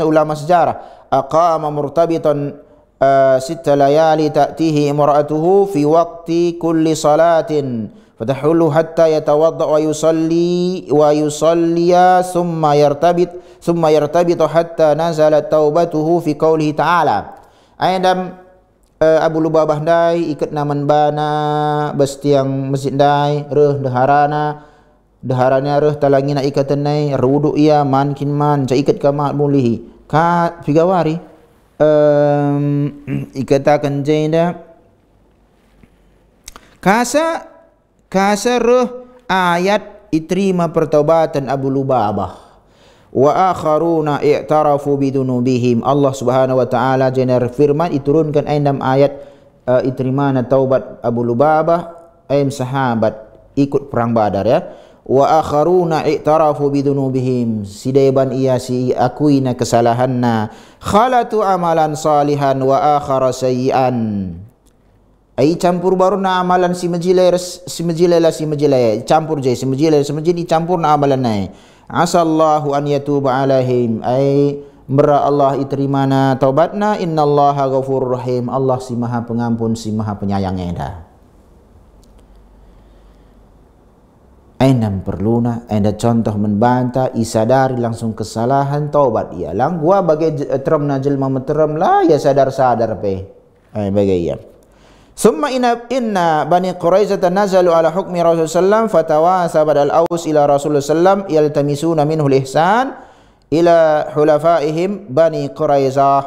ulama sejarah aqama murtabitan ست ليالي تأتيه امرأته في وقت كل صلاة فتحل حتى يتوضأ ويصلي ثم يرتبط حتى نزلت توبته في قوله تعالى. Ayam Abu Lubabah dai ikat naman bana bestiang masjid dai reh daharana reh talangina ikatan nai rudu ia mankin man ca ikat kama mulihi ka figawari ikatakan jenda kasa reh ayat iterima pertobatan Abu Lubabah wa akharuna i'tarafu bidunubihim. Allah Subhanahu wa taala jenar firman diturunkan ayat iterimana taubat Abu Lubabah ayam sahabat ikut perang Badar ya. Wa akharuna i'tarafu bidunubihim, sideban ia si akuina kesalahanna, khalatu amalan salihan wa akhara sayyi'an. Ai campur baru na amalan si majilai campur je si majilai campur na amalan nai. Asallahu an yatuba alaihim, ai mera Allah iterimana taubatna, innallaha ghafurur rahim, Allah si maha pengampun si maha penyayang eda. Ainam perluna anda contoh membantah isadari langsung kesalahan taubat ia lang gua bagai terem najel memeterem lah ya sadar pe bagai ya. Summa inna Bani Quraizah nazalu ala hukmi Rasulullah sallam fatawasa badal aus ila Rasulullah sallam yaltamisuna minhu al-ihsan ila hulafaihim Bani Quraizah.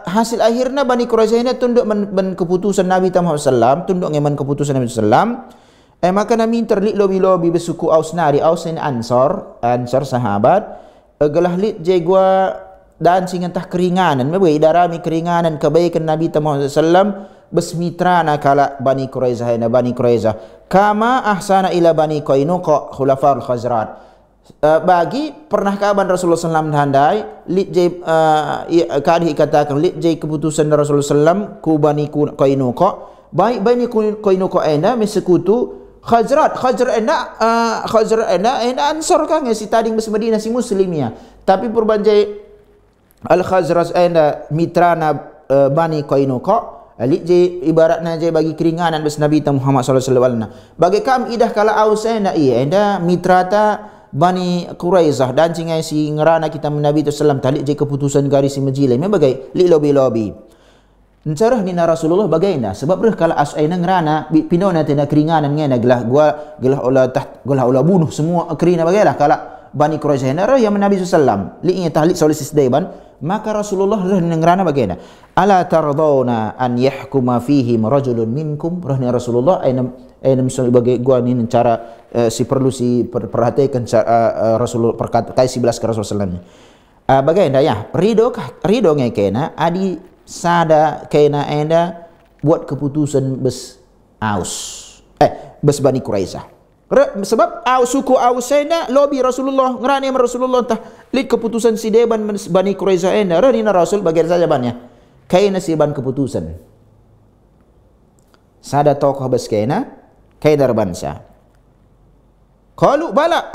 Hasil akhirnya Bani Quraizah ini tunduk men keputusan Nabi Muhammad sallam, tunduk ngeman keputusan Nabi sallam. Maka Nabi terlik lobi bersuku Aus nari, Aus ini Ansar sahabat gelah lit je gua dan singantah keringanan mabai darami keringanan kebaikan Nabi Muhammad sallam besmitrana kala Bani Quraizah kama ahsana ila Bani Qainuqa khulafa'ul Khazraj. Bagi pernah kaban Rasulullah sallam handai lit je kadhi katakan lit je keputusan Rasulullah sallam ku Bani Qainuqa baik Bani Qainuqa ena mesekutu Khazraj ena Ansar kan si tading bes Madinah si muslimnya, tapi perbanjai Al-Khazraj enda mitrana Bani Qainuqa alik je ibaratna je bagi keringanan bes Nabi Muhammad sallallahu alaihi wasallam. Bagi kam idah kala Aus enda mitrata Bani Quraizah dan cingai si ngerana kita Nabi sallallahu talik je keputusan garis si majilai bagai li lobi Encarah ni Rasulullah bagaina sebab reh kala asaina ngerana pinona tena keringanan ngena gelah olah bunuh semua kerina bagailah kala Bani Quraizah reh yang Nabi sallallahu li nya tahlik solis daiban maka Rasulullah reh ngerana bagaina ala tardawna an yahkuma fihim rajulun minkum reh ni Rasulullah aina misal bagai gua ni cara si perlu si perhatikan Rasulullah perkata kai 11 ke Rasulullah bagaina ya ridho ngekena adi sada kena enda buat keputusan bes Bani Quraizah. Sebab suku Aus enda lobi Rasulullah ngerani Rasulullah tah lik keputusan si deban Bani Quraizah enda rani Rasul bagian saja bannya kena si ban keputusan sada tokoh bes kena darbansa kalau bala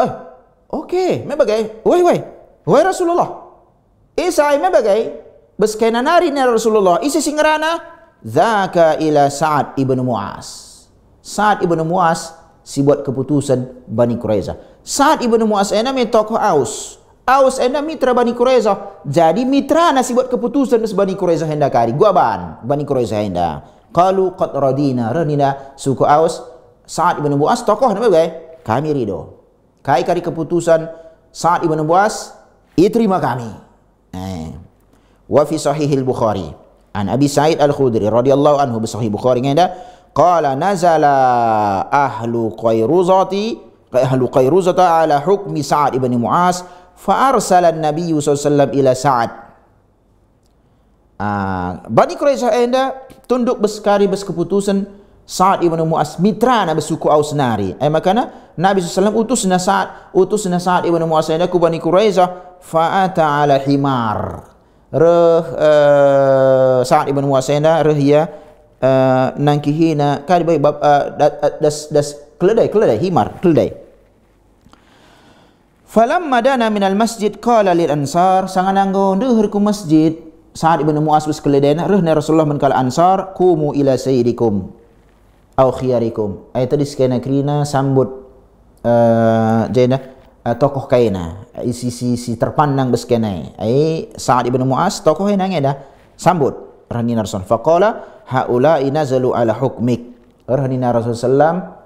okey me bagai wai Rasulullah isai me bagai bes kena nari ni Rasulullah isi singrana zaka ila Sa'ad ibn Mu'az. Sa'ad ibn Mu'az si buat keputusan Bani Quraizah. Sa'ad ibn Mu'az ena me tokoh Aus ena mitra Bani Quraizah, jadi mitra na si buat keputusan Bani Quraizah henda kari gua Bani Quraizah henda qalu qad radina ranina suku Aus. Sa'ad ibn Mu'az tokoh nama bagai kami ridho kai kari keputusan Sa'ad ibn Mu'az terima kami. Wa fi sahihil Bukhari an Abi Sa'id Al-Khudri radhiyallahu anhu bi sahih Bukhari ngenda qala nazala ahlu Qairuzata ala hukmi Sa'ad ibn Mu'az fa arsala an-nabiy sallallahu alaihi wasallam ila Sa'ad. Bani Quraizah enda tunduk beskari bes keputusan Sa'ad ibn Mu'az mitra na besuku Aus nari makana Nabi sallallahu alaihi wasallam utusna Sa'ad ibn Mu'az enda ku Bani Quraizah fa ata ala himar Sa'ad ibn Mu'az reh ya nangkihina kali baik das keledai himar keledai. Falamma dana minal masjid qala lil ansar sangananggo ndeuheur ku masjid Sa'ad ibn Mu'az bersekeledena rehna Rasulullah menkal Ansar qumu ila sayyidikum au khiyarikum. Ai tadi sekena krina sambut jena tokoh kaina si terpandang beskenai. Ai Sa'ad ibn Mu'az tokoh yang dah sambut rahna Rasul. Faqala haula'i nazalu ala hukmik. Rahna Rasul sallam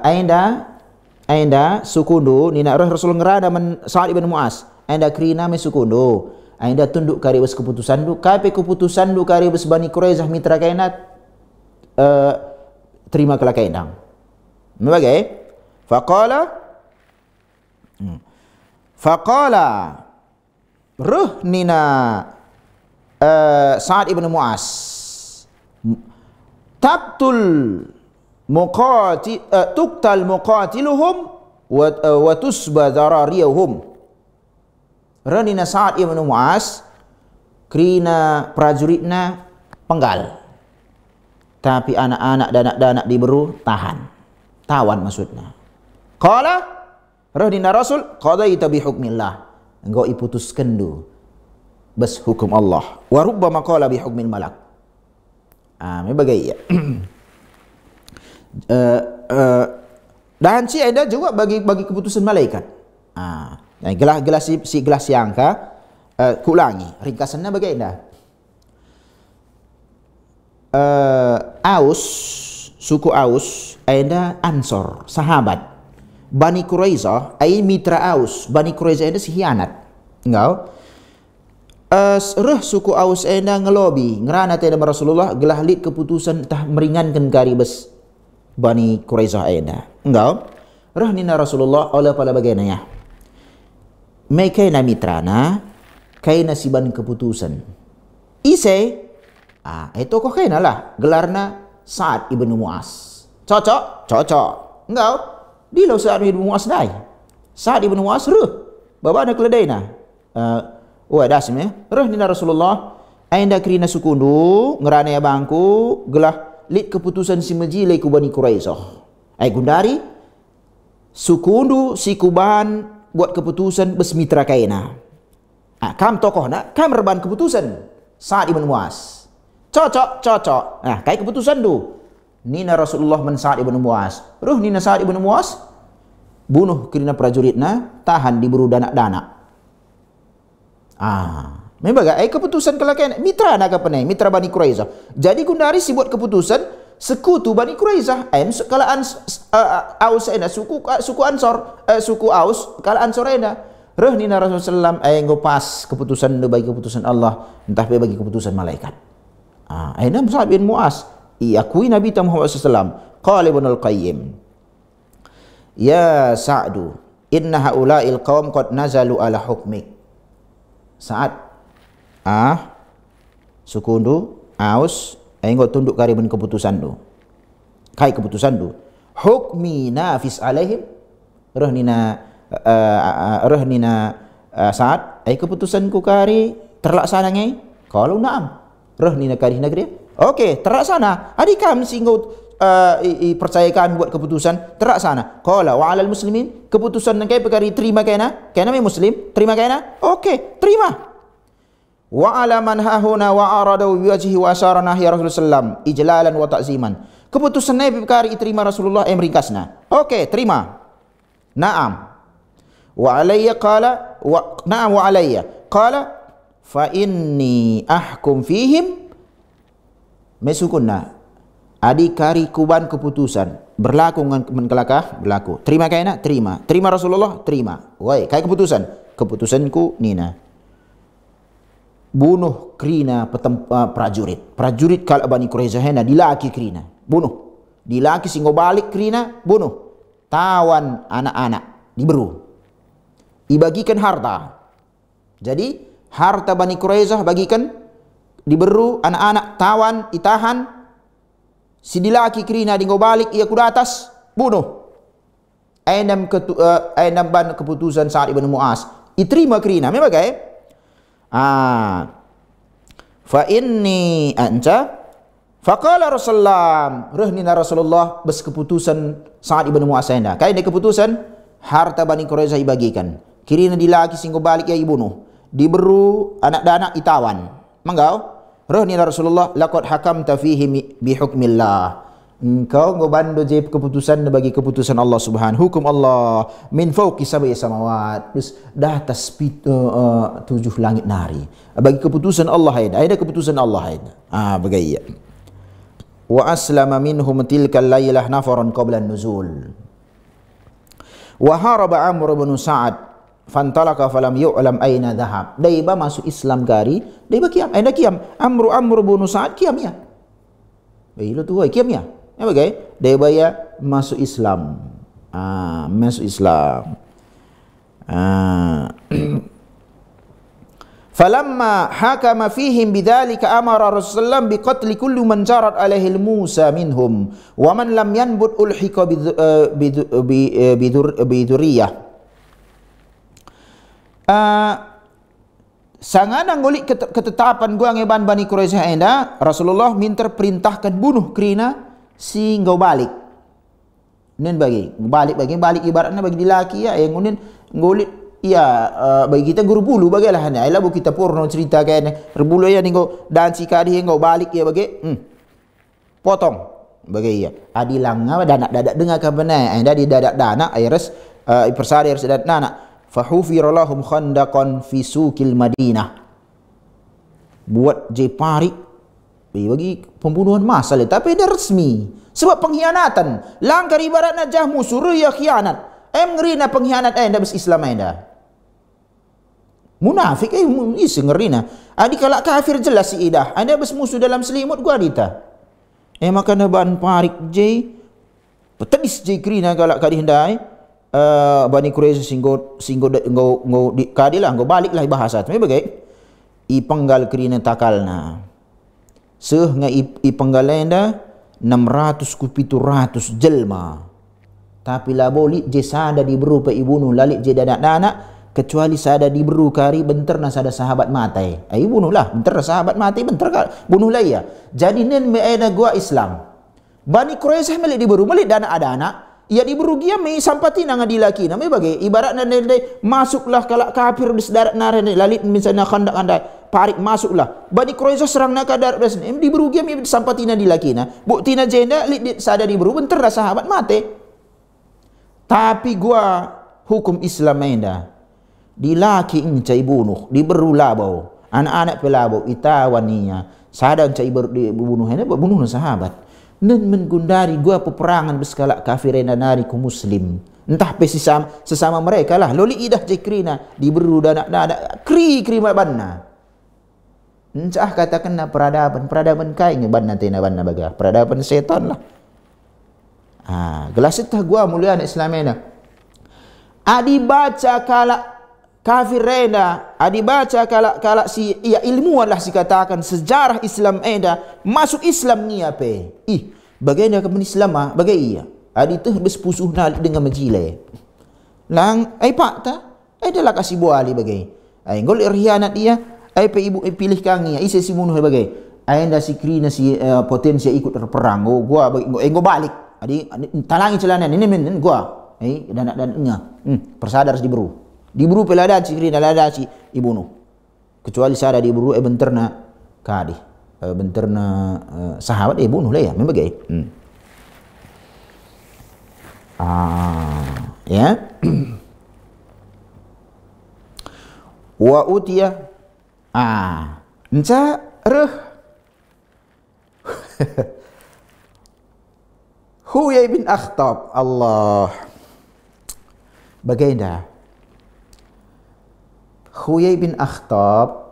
ainda sukundu nina Rasul ngerada men Sa'ad ibn Mu'az. Ainda krina me sukundu. Ainda tunduk kari bes keputusan du kape keputusan du kari bes Bani Quraizah mitra kainat terima kala kainang bagai faqala ruhnina Sa'ad ibn Mu'az tuktal muqatiluhum wa tusba darariyuhum. Ranina Sa'ad ibn Mu'az krina prajuritna penggal. Tapi anak-anak dan anak-anak diberu tahan. Tawan maksudnya. Qala ranina Rasul qadaita bi hukmillah. Engkau iputuskan du bes hukum Allah. Wa rubbama qala bi hukmil malak. Bagai ya. Dan si ada juga bagi keputusan malaikat. Gelas yang kulangi ringkasannya bagaimana? Suku Aus ada Ansor sahabat Bani Quraizah ai mitra Aus. Bani Quraizah ada hianat engkau suku Aus ada ngelobi ngerana tidak Rasulullah gelah lid keputusan tah meringankan karibes Bani Quraizah ada engkau nina Rasulullah oleh pada bagaimana ya may kaina mitrana kaina siban keputusan ise itu kok kaina lah gelarna Sa'ad ibn Mu'az cocok engkau dilau Sa'ad ibn Mu'az dai Sa'ad ibn Mu'az baba ada keledaina dasme nina Rasulullah ainda krina sukundu ngerana ya bangku gelah lit keputusan si majile ku Bani Quraizah ai gundari sukundu si kuban buat keputusan besmitra kaina. Kam tokoh nak, kam reban keputusan Sa'ad ibn Mu'az. Cocok. Kai keputusan tu. Nina Rasulullah men Sa'ad ibn Mu'az. Nina Sa'ad ibn Mu'az bunuh kerana prajuritna tahan diburu danak-danak. Memang keputusan kalau kaina mitra nak apa ni? Mitra Bani Quraizah. Jadi gundari si buat keputusan sekutu Bani Quraizah kalau Aus ena suku Ansor suku Aus kalau Ansor ena nina Rasulullah sallam pas keputusan bagi keputusan Allah entah bagi keputusan malaikat ena Sa'ad bin Mu'az iakui Nabi Muhammad sallallahu qala Ibnu Al-Qayyim ya Sa'du inna haula'il qaum qad nazalu ala hukmik. Sa'ad sukundu Aus engkau tunduk kariban keputusan tu. Kai keputusan tu. Hukmi nafis alaihim. Rahnina Sa'ad. Keputusan ku kari terlaksana ngai. Kalau naam. Rahnina kari negeri. Okey, terlaksana. Adik kami singgut percaya kami buat keputusan terlaksana. Qala wa 'alal muslimin. Keputusan nang kai perkara terima kaina. Kaina muslim, terima kaina. Okey, terima. Wa ala man hahuna wa aradu biwajhi wa asharana ya Rasulullah sallam ijlalan wa ta'ziman. Keputusan Nabi perkara diterima Rasulullah meringkasna. Okey, terima. Naam. Wa alayya qala wa na'am wa alayya qala fa inni ahkum fihim mesukunna. Adi kari kuban keputusan berlaku dengan kelakah berlaku. Terima kaina? Terima. Terima Rasulullah? Terima. Woi, kai keputusanku nina. Bunuh krina prajurit kalau Bani Quraizah hena dilaki krina bunuh dilaki singgo balik krina bunuh tawan anak-anak diberu dibagikan harta. Jadi harta Bani Quraizah bagikan diberu anak-anak tawan itahan si dilaki krina dinggo balik ia kuda atas bunuh. Ainam ban keputusan Sa'ad ibn Mu'az iterima krina memang fa inni anta faqala Rasulullah rahnina Rasulullah bes keputusan Sa'ad ibn Mu'az enda kai keputusan harta Bani Quraizah dibagikan kirina dilaki singgo balik ya ibunuh diberu anak-anak itawan Manggau. Roh ni Rasulullah, laqad hakamta fihi bi hukmillah. Engkau ngobando je keputusan bagi keputusan Allah Subhanahu, hukum Allah min fawqi sab'i samawat, terus dah atas 7 langit nari. Bagi keputusan Allah ada keputusan Allah ada. Begitu. Wa aslama minhum tilkal lailah nafaran qabla an-nuzul. Wa haraba Amr bin Sa'ad fantalaka falam yu'lam aina dhahab. Daiba masuk Islam kari, daiba kiam, aina kiam. Amr bin Sa'ad kiam ya. Baik tu kiam ya. Ya bagai, daiba ya masuk Islam. Masuk Islam. Falamma hakama fihim bidzalika amara Rasulullah biqatli kulli man jarat alaihi al-Musa minhum wa man lam yanbut ulhiqa bidurriyah. Sangana ngolik ketetapan gua ngeban Bani Quraisy enda, Rasulullah minta perintahkan bunuh kerina si ngau balik. Nen bagi balik ibaratnya bagi dilaki ya, yang ngunin ngolik ya, bagi kita guru bulu bagalah hanya ailah bu kita porno cerita kayak rebulu ya ningo dan si kadi ngau balik ya bagi potong bagi ya adilang apa dadak dengar kabarnya enda di dadak dana ayres persari ayres dadak dana fahufira lahum khandaqan fi suqil Madinah, buat je parik bagi pembunuhan massal, tapi dia resmi sebab pengkhianatan langgar ibaratnya jah musuh ya khianat ngerina pengkhianat enda bes Islam enda munafik isi ngerina adi kalak kafir jelas si idah anda bes musuh dalam selimut gua dita maka naban parik je petedis je kerina kalak kadi hendai Bani Quraisy singgo ngau kadilah ngau balik lah bahasa tu bagai i penggal kerina takalna seh nga i penggal enda 600 ku 700 jelma, tapi lah boleh je sada diburu pe ibunuh lalik je danak-danak kecuali sada diburu kari benterna sada sahabat matai. Bunuh lah benterna sahabat mati bentar bunuh lah ya. Jadi nen me ada gua Islam. Bani Quraisy melik diburu melik danak-danak ia diburu gia me sampatina ngadilaki na me bagai ibaratna nende masuklah kalak kafir di sedarat naren lalit misalnya khandak andai parik masuklah Bani Quraisy serang nak kadar des diburu gia me sampatina dilakina buktina jenda lit sada diburu bentar dah sahabat mati. Tapi gua hukum Islam enda dilaki cai bunuh diberu labau anak-anak pelabau itawaninya sada cai bunuh enda bunuh sahabat nen menggundari gua peperangan berskala kafir enda nari ku muslim entah pe sesama mereka lah loli idah cekrina diberu danak kri banna encah katakan peradaban kai ngebanna tena banna baga peradaban setan lah. Gelas itu gua mulia anak Islam ena adi baca kalak kafir enda adi baca kalak si ya ilmuwan lah si katakan sejarah Islam enda masuk Islam ni apa bagaimana ke Islam bagai iya adi tu bespusuh nalik dengan majile lang pak ta adalah kasih buali bagai ngol irhianat dia pe ibu pilih kangi isi si bunuh bagai anda si krina si potensi ikut perang gua ngo balik adi talangi celana ini men gua danak-danaknya persadar diburu pelada cikri nalada si ibunuh kecuali sada diburu benterna kadi benterna sahabat bunuh lah ya membagai ya wa utiya enca reh Huyai bin Akhtab Allah bagaimana Huyai bin Akhtab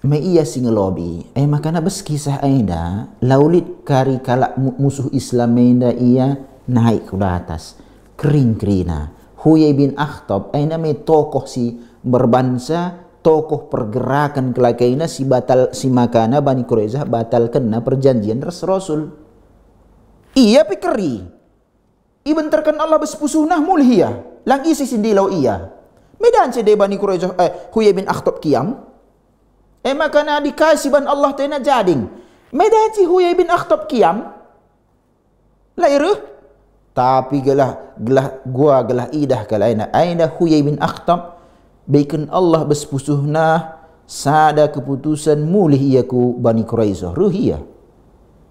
me iya singelobi makana bes kisah aida laulit kari kalak musuh Islam aida iya naik ke atas kering kerina Huyai bin Akhtab aida me tokoh si berbangsa tokoh pergerakan kelakaina si makana Bani Quraisy batal kena perjanjian Rasul iya pikeri ibentarkan Allah bespusunah mulhia lang isi sindilau iya medan cede Bani Quraisy Huyai bin Akhtab kiam makana dikasih ban Allah tena jading medan si Huyai bin Akhtab kiam lairu tapi gelah idah kalaina aina Huyai bin Akhtab baikan Allah bespusuhnah sada keputusan mulih ia ku Bani Quraizah ruhia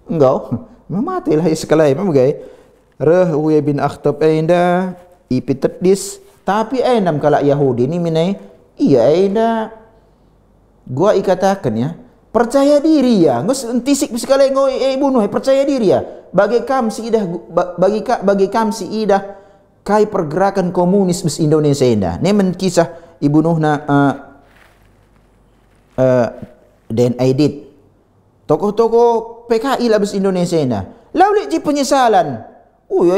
engkau mematilah sekalai memang reh Huyai bin Akhtab enda ipitedis tapi enam kalak Yahudi ni minai iya enda gua ikatakan ya percaya diri ya ngus entisik sekali ngau bunuh percaya diri ya bagi kam si idah bagi kam si idah kai pergerakan komunis bes Indonesia enda ni men kisah ibunuhna dan Aidit tokoh-tokoh PKI lah bes Indonesia enda lalu ji penyesalan ya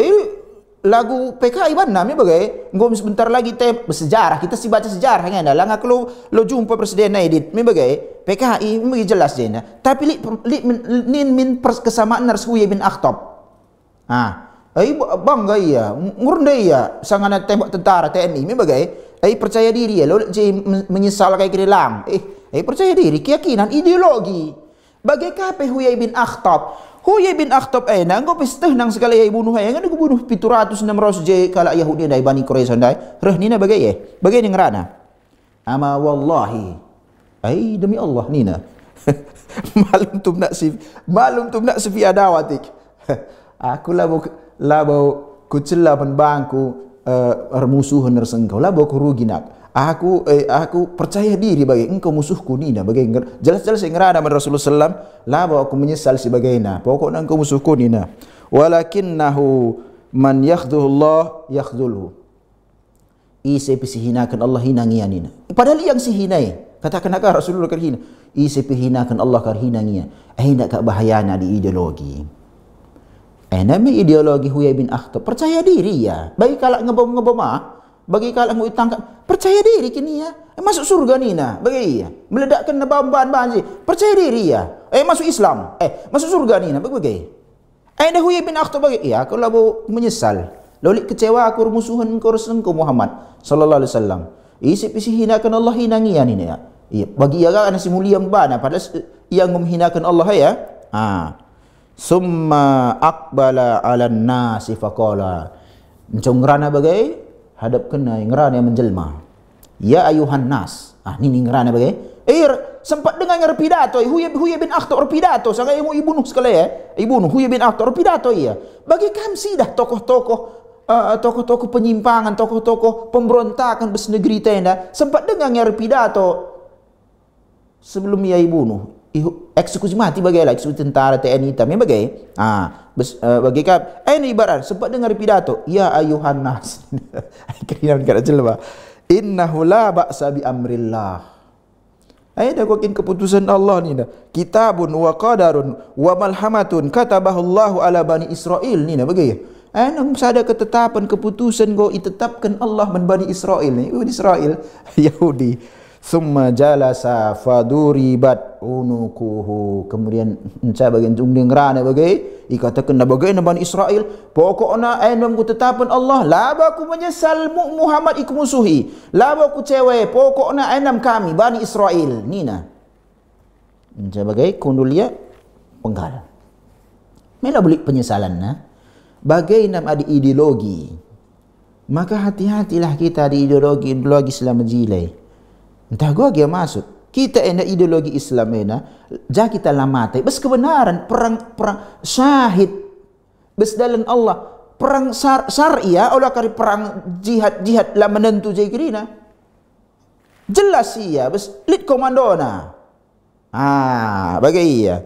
lagu PKI mana ni bagai ngom sebentar lagi bersejarah kita si baca sejarah kan dah lang kalau lo jumpa presiden Aidit mi bagai PKI mi jelas je nah tapi min kesamaan nars Huyai bin Akhtab ai bangga iya ngurunda iya sangana tembak tentara TNI mi bagai ai percaya diri ya lo je menyesal kayak kira lang percaya diri keyakinan ideologi bagai kape Huyai bin Akhtab Huyai bin Akhtab ena engko pesteh nang sekali ai bunuh ai ngana bunuh 700 600 je kala Yahudi dai Bani Quraizah dai reh nina bagai bagai ning ngrana ama wallahi ai demi Allah nina malum tum nak si adawatik aku labo kucela bangku musuhan nersengkau labo ku rugi nak aku percaya diri bagi engkau musuhku nina bagi jelas-jelas ngrana man Rasulullah sallam labo aku menyesal si bagaina pokoknya engkau musuhku nina walakinnahu man yakhdhuhu Allah yakhdhulhu ise pisihinakan Allah hinangia nina padahal yang si hinai katakan akak Rasulullah kan hina ise pihinakan Allah kan hinangia hendak kak bahayana di ideologi nama ideologi Huyai bin Akhtab percaya diri ya bagi kalak ngebom bagi kalak mau tangkap percaya diri kini ya masuk surga nina bagi ya meledakkan bahan-bahan sih percaya diri ya masuk Islam masuk surga nina bagi dah Huyai bin Akhtab bagi ya kalau labu menyesal lolik kecewa aku musuhan kau resengku Muhammad sallallahu alaihi wasallam isi hinakan Allah hinangia nina ya iya bagi ya kan si mulia mbana padahal yang menghinakan Allah ya summa aqbala 'alan nasi faqala encong ngrana bagai hadap kena ngrana yang menjelma ya ayuhan nas ini ngrana bagai sempat dengar pidato Huyai bin Akhtab pidato sangat ibunuh sekali ibunuh Huyai bin Akhtab pidato iya bagi kamsi dah tokoh-tokoh penyimpangan tokoh-tokoh pemberontakan bes negeri tenda sempat dengar pidato sebelum ia ibunuh eksekusi mati bagaimana eksekusi tentara TNI tapi bagai bagi kap ini ibarat sempat dengar pidato ya ayuhan nas kirinan kada jelma innahu la ba'sa bi amrillah dah kokin keputusan Allah ni dah kitabun wa qadarun wa malhamatun katabahu Allah ala Bani Israel ni dah bagi nang ada ketetapan keputusan go ditetapkan Allah men Bani Israel ni Bani Israel Yahudi summa jalasa faduribat unukuhu kemudian enca bagian jungding rana bagai ikatakan bagai Bani Israel pokokna enam ku tetapan Allah laba ku menyesal Muhammad iku musuhi laba ku cewe pokokna enam kami Bani Israel nina enca bagai kundulia penggal mela beli penyesalan bagai nam ada ideologi maka hati-hatilah kita di ideologi Islam jilai entah gua dia masuk kita enda ideologi Islam jah kita lamate bes kebenaran perang syahid bes dalam Allah perang syariah olah kari perang jihad lah menentu jikirina jelas iya bes lit komandona bagai iya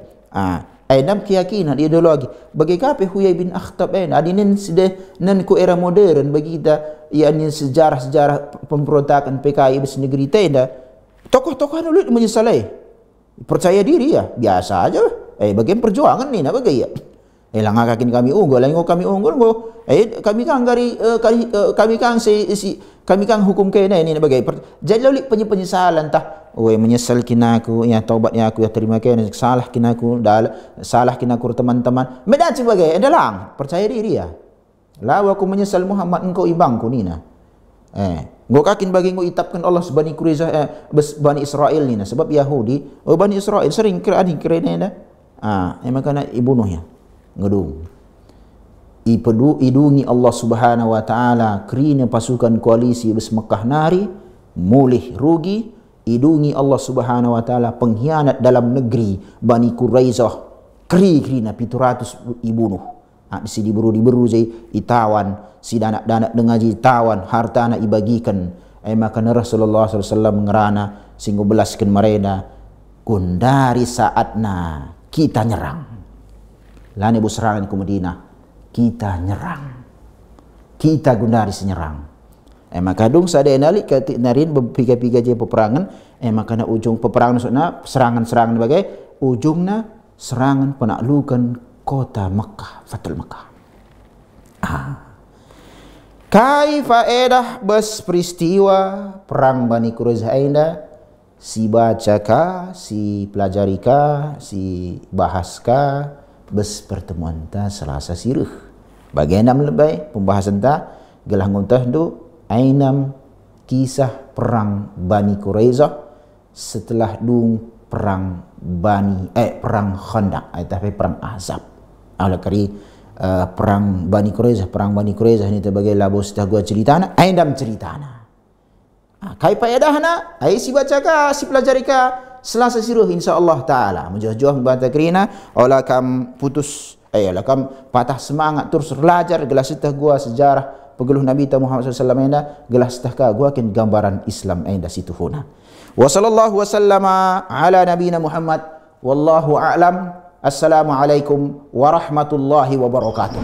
enam keyakinan ideologi bagi kape Huyai bin Akhtab adinin sudah ku era modern bagi kita yakni sejarah pemberontakan PKI bes negeri tenda tokoh-tokoh dulu menyesalai percaya diri ya biasa aja bagian perjuangan ni nak bagi ya lang kakin kami unggul kami unggul kami kan kami kan kami kan hukum kena ini nak bagi jadi lalu penyesalan tah menyesal kinaku ya taubatnya aku ya terima kena salah kinaku teman-teman medan sebagai adalah percaya diri ya lawa aku menyesal Muhammad engkau ibangku nina ngok kakin bagi ngok itapkan Allah Bani Quraizah Bani Israel nina sebab Yahudi Bani Israel sering kira dah makanya ibunuhnya ngedung idungi Allah Subhanahu wa taala kerina pasukan koalisi bes Mekah nari mulih rugi idungi Allah Subhanahu wa taala pengkhianat dalam negeri Bani Quraizah kri na 700 ibunuh. Di sini diburu je itawan si danak-danak dengaji tawan harta na ibagikan. Maka Rasulullah SAW ngerana singgo belaskan mereka kundari saatna kita nyerang. Lani bu serangan ke Madinah kita nyerang. Kita gundari senyerang. Maka dong sadaya nalik ketik narin berpiga-piga je peperangan. Maka na ujung peperangan maksudnya serangan-serangan bagai ujungnya serangan penaklukan kota Mekah, Fatul Mekah. Kai faedah bes peristiwa perang Bani Quraizah ina si bacaka, si pelajarika, si bahaska bes pertemuan ta Selasa sirih. Bagaimana lebay pembahasan ta gelah nguntah du ainam kisah perang Bani Quraizah setelah dung perang perang Khandaq tapi perang Ahzab. Oleh kari perang Bani Quraizah ni sebagai labos dah gua ceritana aindam ceritana. Kai paedahna ai si bacaka si pelajarika Selasa sirah insyaallah taala menjoh-joh membantah kerina olah kam putus olah kam patah semangat terus belajar gelas tah gua sejarah pegeluh Nabi Muhammad SAW enda gelas tah ka gua kin gambaran Islam enda situ huna. Wa sallallahu wasallama ala nabiyina Muhammad wallahu a'lam. Assalamualaikum warahmatullahi wabarakatuh.